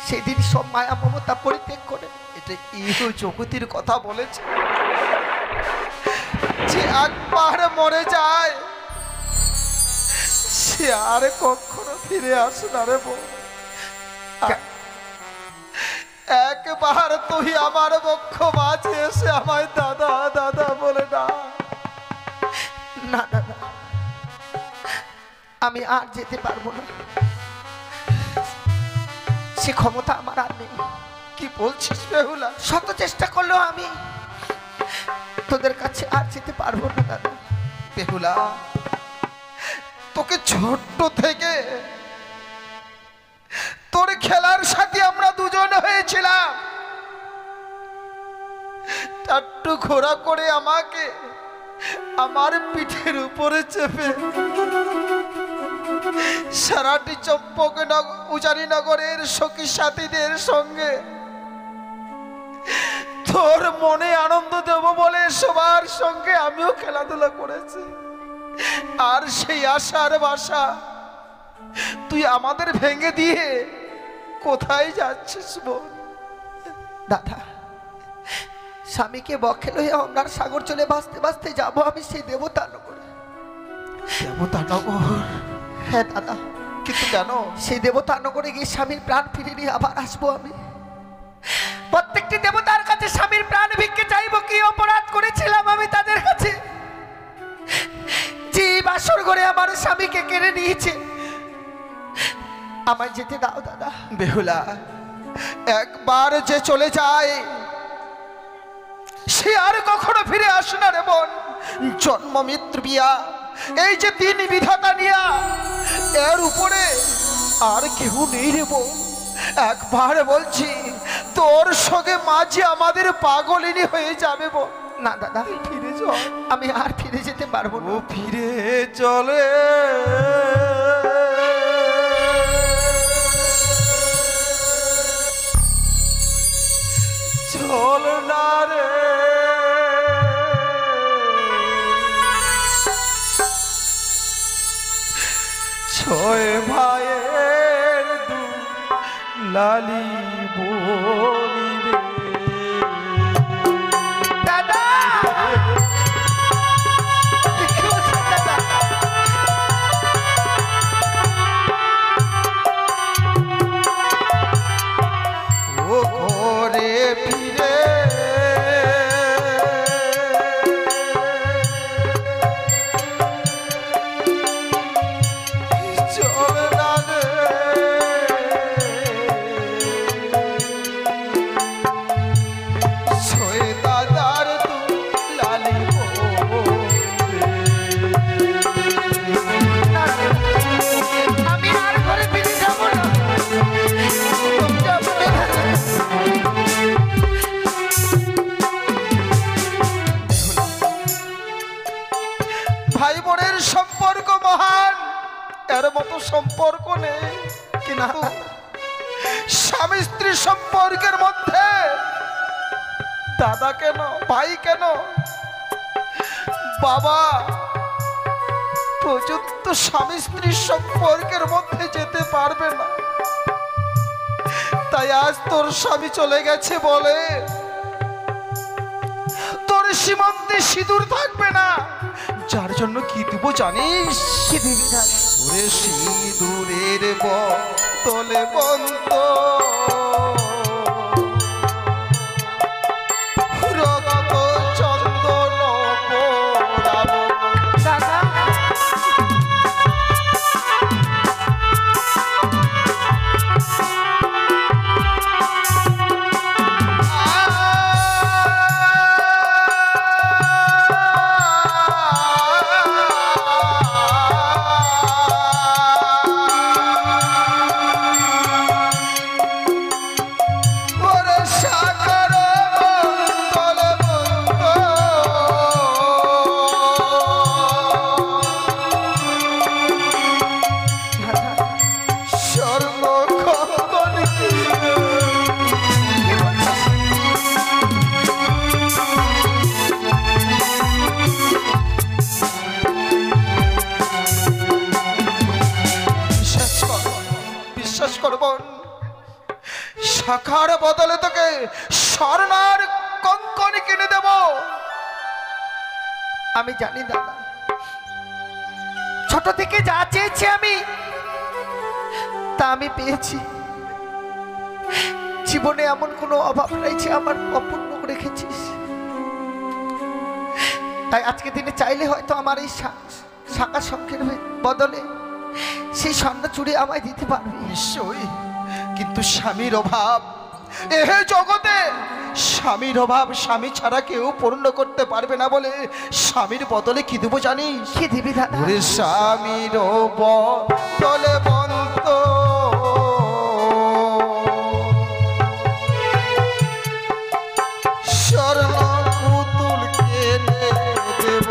সেদিন সব মায়া মমতা পরিত্যাগ করে এটা ইহ জগতির কথা বলেছে, যে একবার মরে যায় সে আর কখনো ফিরে আসে না রে বউ। একবার তুই আমার বক্ষ মাঝে এসে আমায় দাদা দাদা বলে না। না দাদা, আমি আর যেতে পারবো না, সে ক্ষমতা আমার আর নেই। কি বলছিস বেহুলা? শত চেষ্টা করলেও আমি তোদের কাছে আর যেতে পারবো না দাদা। বেহুলা, তোকে ছোট্ট থেকে তোর খেলার সাথে আমরা দুজন হয়েছিলাম। টাট্টু ঘোরা করে আমাকে আমার পিঠের উপরে চেপে সারাটি চম্পক উজানি নগরের সখী সাথীদের সঙ্গে তোর মনে আনন্দ দেব বলে সবার সঙ্গে আমিও খেলাধুলা করেছি। আর সেই আশার বাসা তুই আমাদের ভেঙে দিয়ে কোথায় যাচ্ছিস বোন? দাদা, স্বামীকে বক্ষে লইয়া অমরার সাগর চলে ভাসতে ভাসতে যাবো আমি সেই দেবতা নগরে। দেবতা নগর? হ্যাঁ দাদা, কিন্তু কেন? সেই দেবতা নগরে গিয়ে স্বামীর প্রাণ ফিরে নিয়ে আবার আসবো আমি। প্রত্যেকটি দেবতার কাছে স্বামীর প্রাণ ভিক্ষে চাইবো। কি অপরাধ করেছিলাম আমি তাদের কাছে, যে বাসর ঘরে আমার স্বামীকে কেড়ে নিয়েছে? আমায় যেতে দাও দাদা। বেহুলা, একবার যে চলে যায় সে আর কখনো ফিরে আসে না রে বোন। জন্ম মৃত্যু বিয়া, এই যে তিন বিধাতা নিয়া, এর উপরে আর কেউ নেই রে বোন। একবার বলছি তোর সঙ্গে মাঝে আমাদের পাগলিনী হয়ে যাবে বোন। না দাদা, ফিরে চল। আমি আর ফিরে যেতে পারবো না। ও ফিরে চলে চল না রে, ছয় ভাইয়ের দু লালি বলি রে। দাদা, ও ঘরে ফিরে চল না রে, সম্পর্কের মধ্যে দাদা কেন, ভাই কেন, বাবা পর্যন্ত স্বামী স্ত্রীর সম্পর্কের মধ্যে যেতে পারবে না। তাই আজ তোর স্বামী চলে গেছে বলে তোর সীমান্তে সিঁদুর থাকবে না, যার জন্য কি দিব জানিস? কি দিবি দাদা? ওরে সিঁদুরের বদলে বন্ত রক্ত চন্দন পোড়াবো। দাদা ওরে সাগর বদলে বন্ত স্বর্ণ খগন কি বিশ্বাস কর বোন, শাখার বদলে তোকে স্বর্ণার কঙ্কনি কিনে দেব। আমি জানি দাদা, ছোট থেকে যা চেয়েছি আমি তা আমি পেয়েছি। জীবনে এমন কোনো অভাব নেই যে আমার অপূর্ণ রেখেছিস। তাই আজকে দিনে চাইলে হয়তো আমার এই শাখা শঙ্খের বদলে সেই স্বর্ণ চুড়ি আমায় দিতে পারবি। নিশ্চয়ই, কিন্তু স্বামীর অভাব এ জগতে, স্বামীর অভাব স্বামী ছাড়া কেউ পূর্ণ করতে পারবে না বলে স্বামীর বদলে কি দেবো জানিস? কি দিবি দাদা? ওরে স্বামীর বদলে বন্ত স্বর্ণ পুতুল কিনে দেব।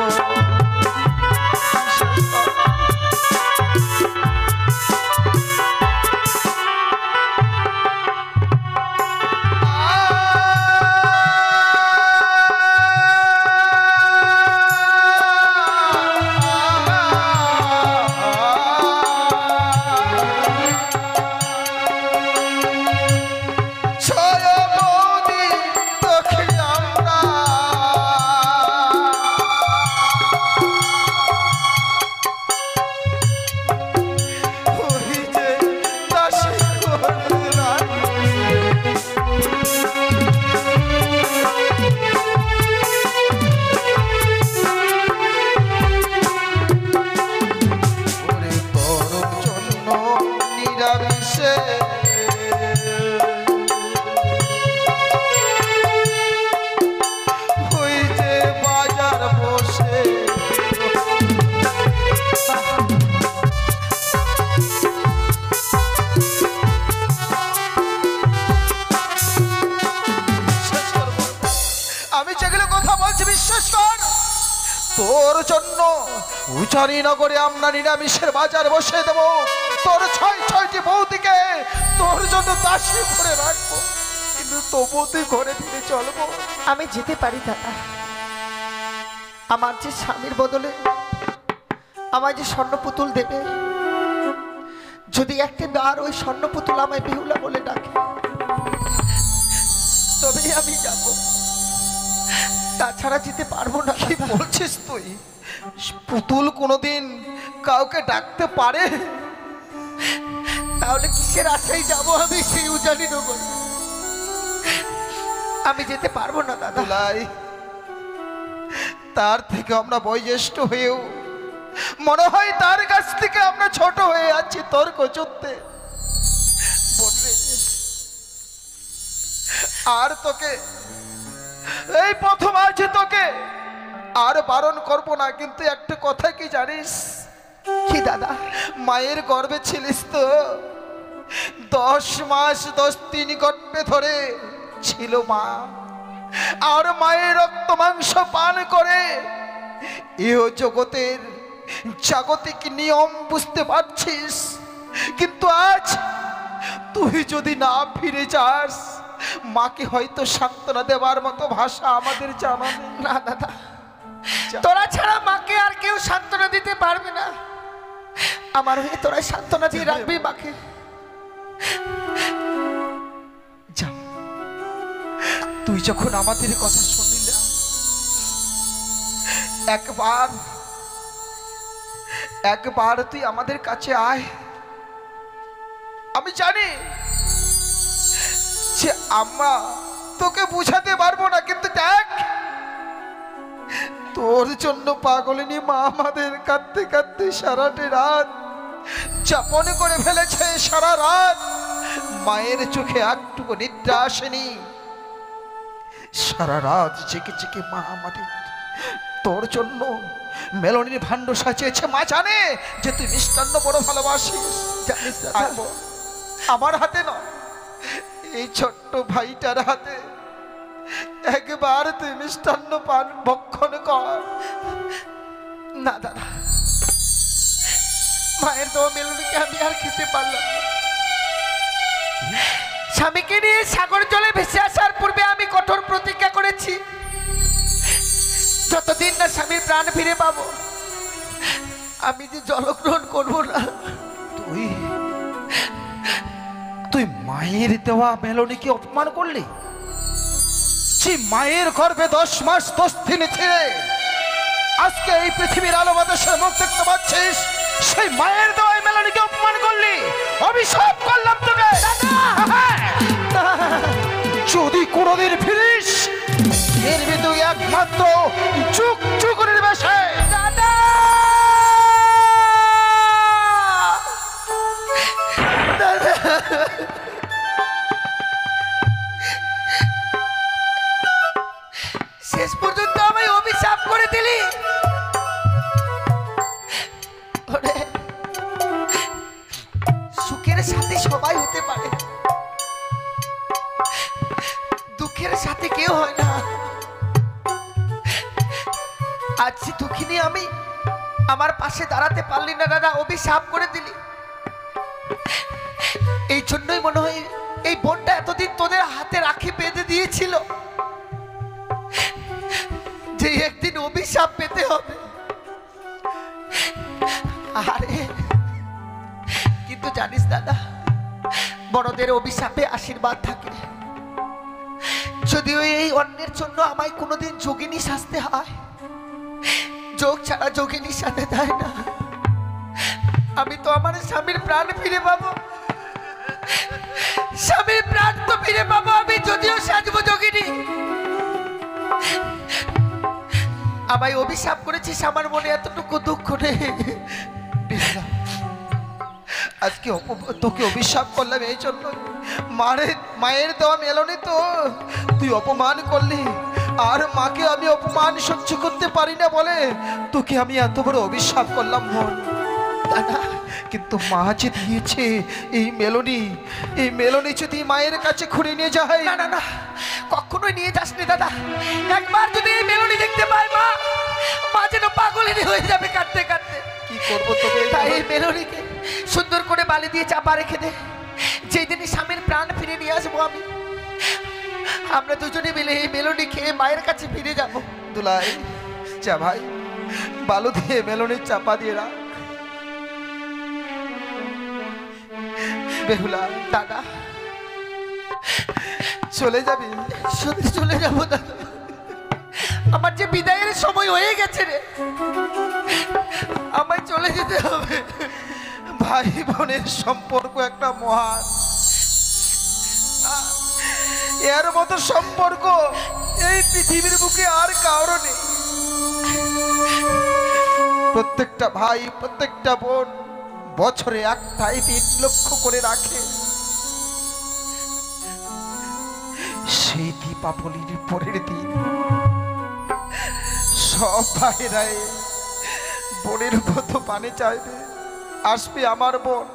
তোর জন্য উচারি নগরে আমরা নিরামিষের বাজার বসে দেব। তোর 6-6টি বৌদিকে তোর জন্য দাসী করে রাখবো, কিন্তু তবু তুই ঘরে ফিরে চলবো। আমি যেতে পারি দাদা। আমার যে স্বামীর বদলে আমায় যে স্বর্ণ পুতুল দেবে, যদি একটা বার ওই স্বর্ণ পুতুল আমায় বেহুলা বলে ডাকে তবেই আমি যাব, তাছাড়া যেতে পারবো না। কি বলছিস তুই? পুতুল কোনোদিন কাউকে ডাকতে পারে? তাহলে কিসের আশায় যাব আমি সেই উজানি নগর? আমি যেতে পারবো না দাদা। দুলাই, তার থেকে আমরা বয়োজ্যেষ্ঠ হয়েও মনে হয় তার কাছ থেকে আমরা ছোট হয়ে আছি তর্ক চুত্তে। বলবে আর তোকে এই প্রথম আছে তোকে আর বারণ করবো না, কিন্তু একটা কথা কি জানিস? কি দাদা? মায়ের গর্ভে ছিলিস তো, 10 মাস 10 দিন গর্ভে ধরে ছিল মা, আর মায়ের রক্ত মাংস পান করে ইহ জগতের জাগতিক নিয়ম বুঝতে পারছিস। কিন্তু আজ তুই যদি না ফিরে যাস, মাকে হয়তো সান্ত্বনা দেওয়ার মতো ভাষা আমাদের জানা নেই। না দাদা, তোরা ছাড়া মাকে আর কেউ সান্ত্বনা দিতে পারবে না। আমার হয়ে তোরা সান্ত্বনা দিয়ে রাখবি মাকে। যা, তুই যখন আমাদের কথা শুনলি না, একবার তুই আমাদের কাছে আয়। আমি জানি যে আমরা তোকে বুঝাতে পারবো না, কিন্তু দেখ, তোর জন্য পাগলিনী মা আমাদের কাঁদতে কাঁদতে সারাটি রাত যাপন করে ফেলেছে। সারা রাত মায়ের চোখে একটুকু নিদ্রা আসেনি। সারা রাত জেগে জেগে মা আমাদের তোর জন্য মেলনির ভাণ্ড সাজিয়েছে। মা জানে যে তুই মিষ্টান্ন বড় ভালোবাসিস। জানিস আমার হাতে নয়, এই ছোট্ট ভাইটার হাতে একবার তুই মিষ্টান্ন পান ভক্ষণ কর। না দাদা, মায়ের দেওয়া মেলনিকে আমি আর খেতে পারলাম না। স্বামীকে নিয়ে সাগর জলে ভেসে আসার পূর্বে আমি কঠোর প্রতিজ্ঞা করেছি, যতদিন না স্বামীর প্রাণ ফিরে পাবো আমি যে জলগ্রহণ করবো না। তুই মায়ের দেওয়া মেলনিকে অপমান করলি? যে মায়ের গর্ভে 10 মাস 10 দিন ছিলে আজকে এই পৃথিবীর আলো বাতাসে মুখ দেখতে পাচ্ছিস, সেই মায়ের দেওয়া মেলনিকে অপমান করলি। অভিশাপ করলাম তোকে। যদি কোনোদিন ফিরিস, ফিরবি তুই একমাত্র যুগ যুগের বেশে। দাদা, শেষ পর্যন্ত আমায় অভিশাপ করে দিলি। সুখের সাথে সবাই হতে পারে, দুঃখের সাথে কেউ হয় না। আজ দুঃখিনী আমি, আমার পাশে দাঁড়াতে পারলি না দাদা, অভিশাপ করে দিলি। এই জন্যই মনে হয় এই বোনটা এতদিন তোদের হাতে রাখি বেঁধে দিয়েছিল, যে একদিন অভিশাপ পেতে হবে। আরে কিন্তু জানিস দাদা, বড়দের অভিশাপে আশীর্বাদ থাকে। যদিও এই অন্যের জন্য আমায় কোনোদিন যোগিনী সাজতে হয়, যোগ ছাড়া যোগিনীর সাথে দেয় না। আমি তো আমার স্বামীর প্রাণ ফিরে পাবো, স্বামীর প্রাণ তো ফিরে পাবো আমি, যদিও সাজবো যোগিনী। আমায় অভিশাপ করেছিস, আমার মনে এতটুকু দুঃখ নেই। আজকে তোকে অভিশাপ করলাম এই জন্য, মায়ের দেওয়া মেলনি তো তুই অপমান করলি, আর মাকে আমি অপমান সহ্য করতে পারি না বলে তোকে আমি এত বড় অভিশাপ করলাম মন। কিন্তু মা যে দিয়েছে এই মেলনি যদি মায়ের কাছে ঘুরে নিয়ে যায়। না না না, কখনোই নিয়ে যাসনি দাদা। একবার যদি এই মেলনি দেখতে পায় মা যেন পাগলেরই হয়ে যাবে কাঁদতে কাঁদতে। কি করবো তবে? তাই এই মেলনিকে সুন্দর করে বালি দিয়ে চাপা রেখে দে, যেই দিনই স্বামীর প্রাণ ফিরে নিয়ে আসবো আমি, আমরা দুজনে মিলে এই মেলনি খেয়ে মায়ের কাছে ফিরে যাবো। দুলাই যা ভাই, বালু দিয়ে মেলনির চাপা দিয়ে রাখ। বেহুলা দাদা, চলে যাবি? সত্যি চলে যাবো দাদা, আমার যে বিদায়ের সময় হয়ে গেছে রে, আমায় চলে যেতে হবে। ভাই বোনের সম্পর্ক একটা মহান, এর মতো সম্পর্ক এই পৃথিবীর বুকে আর কারো নেই। প্রত্যেকটা ভাই প্রত্যেকটা বোন বছরে একটাই দিন লক্ষ্য করে রাখে, সেই দীপাবলির পরের দিন সব ভাইরাই বোনের মতো পানি চাইবে, আসবে আমার বোন,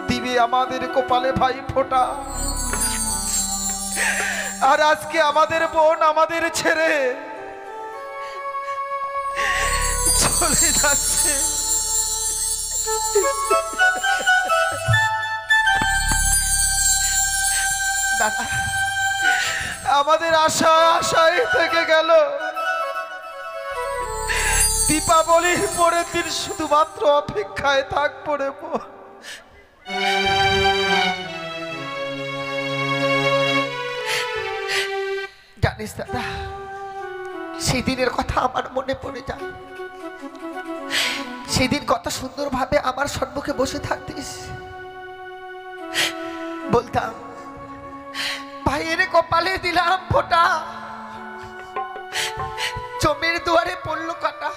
দিবে আমাদের কপালে ভাই ফোঁটা। আর আজকে আমাদের বোন আমাদের ছেড়ে চলে যাচ্ছে। দাদা আমাদের আশা আশাই থেকে গেল। দীপাবলির পরের দিন শুধুমাত্র অপেক্ষায় থাকবো রে বোন। জানিস দাদা, সেদিনের কথা আমার মনে পড়ে যায়। সেদিন কত সুন্দরভাবে আমার সম্মুখে বসে থাকতিস। বলতাম, ভাইয়ের কপালে দিলাম ফোঁটা, জমির দুয়ারে পড়লো কাটা।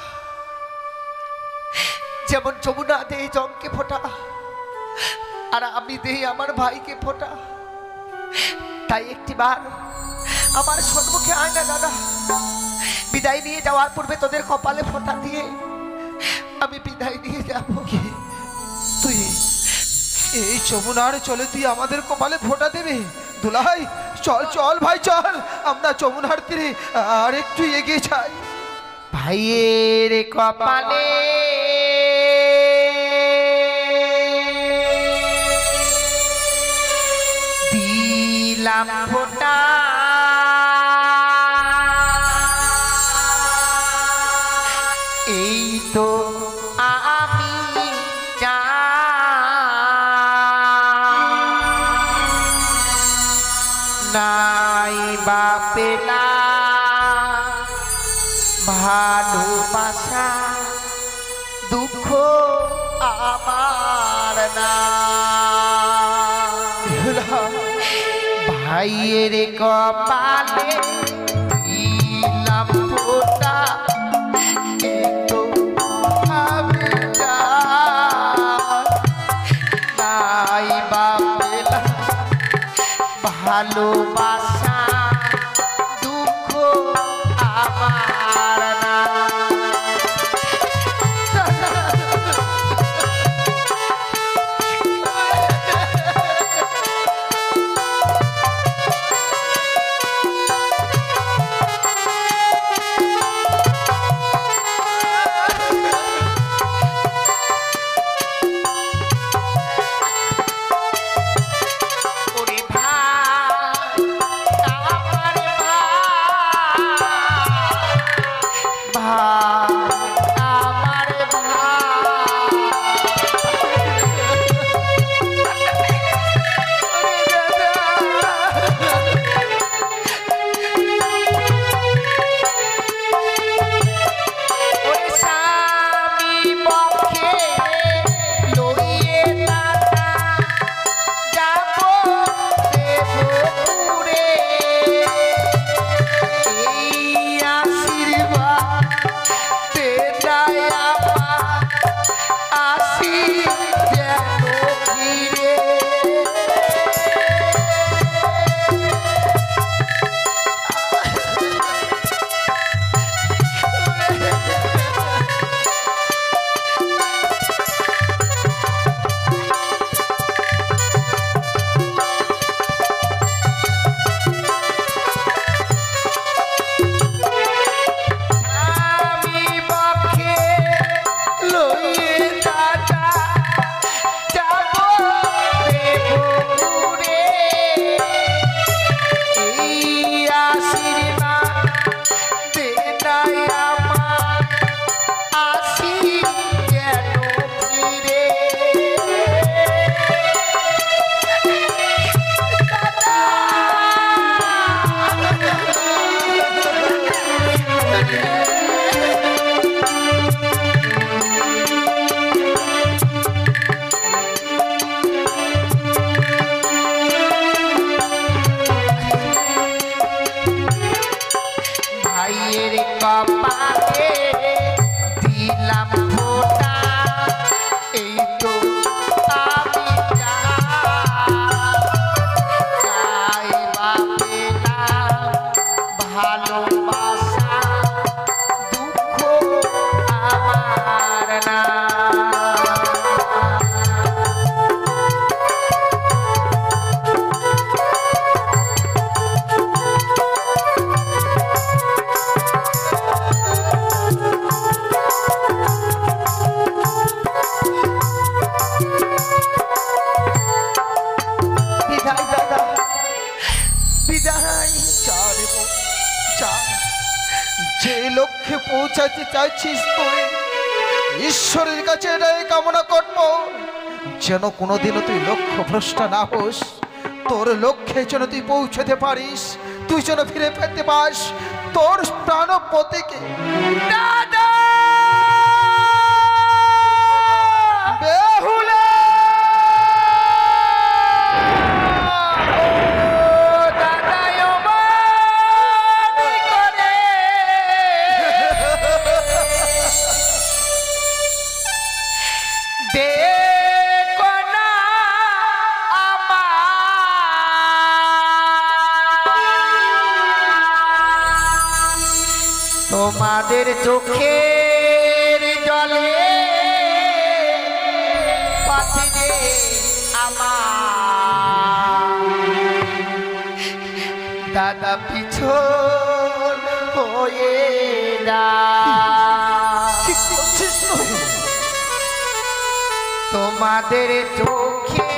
যেমন যমুনা দেই জমকে ফোঁটা, আর আমি দেই আমার ভাইকে ফোঁটা। তাই একটিবার আমার সম্মুখে আয় না দাদা, বিদায় নিয়ে যাওয়ার পূর্বে তোদের কপালে ফোঁটা দিয়ে আমি বিদায় নিয়ে যাব। তুই এই যমুনার চলে তুই আমাদের কপালে ফোঁটা দেবে? দুলাভাই চল চল ভাই চল, আমরা যমুনার তীরে আর একটু এগিয়ে যাই। ভাইয়ের কপালে দিলাম ফোঁটা, এই তো আমি নাই বা পেলাম ভালোবাসা, দুঃখ আমার না। ভাইয়ের কপালে দিলাম ফোঁটা, কিন্তু আমি নাই বা পেলাম ভালোবাসা, দুঃখ আমার না। বিদায়। যা রে বোন, যা। যে লক্ষ্যে পৌঁছাতে চাইছিস তুই, ঈশ্বরের কাছে এটাই কামনা করব যেন কোনোদিনও তুই লক্ষ্য ভ্রষ্ট না হোস। তোর লক্ষ্যে যেন তুই পৌঁছতে পারিস, তুই যেন ফিরে পেতে পাস তোর প্রাণপতিকে। দাদা বেহুলা! তোমাদের চোখের জলে পথে যে আমার দাদা পিছন হয়ে না। তোমাদের চোখে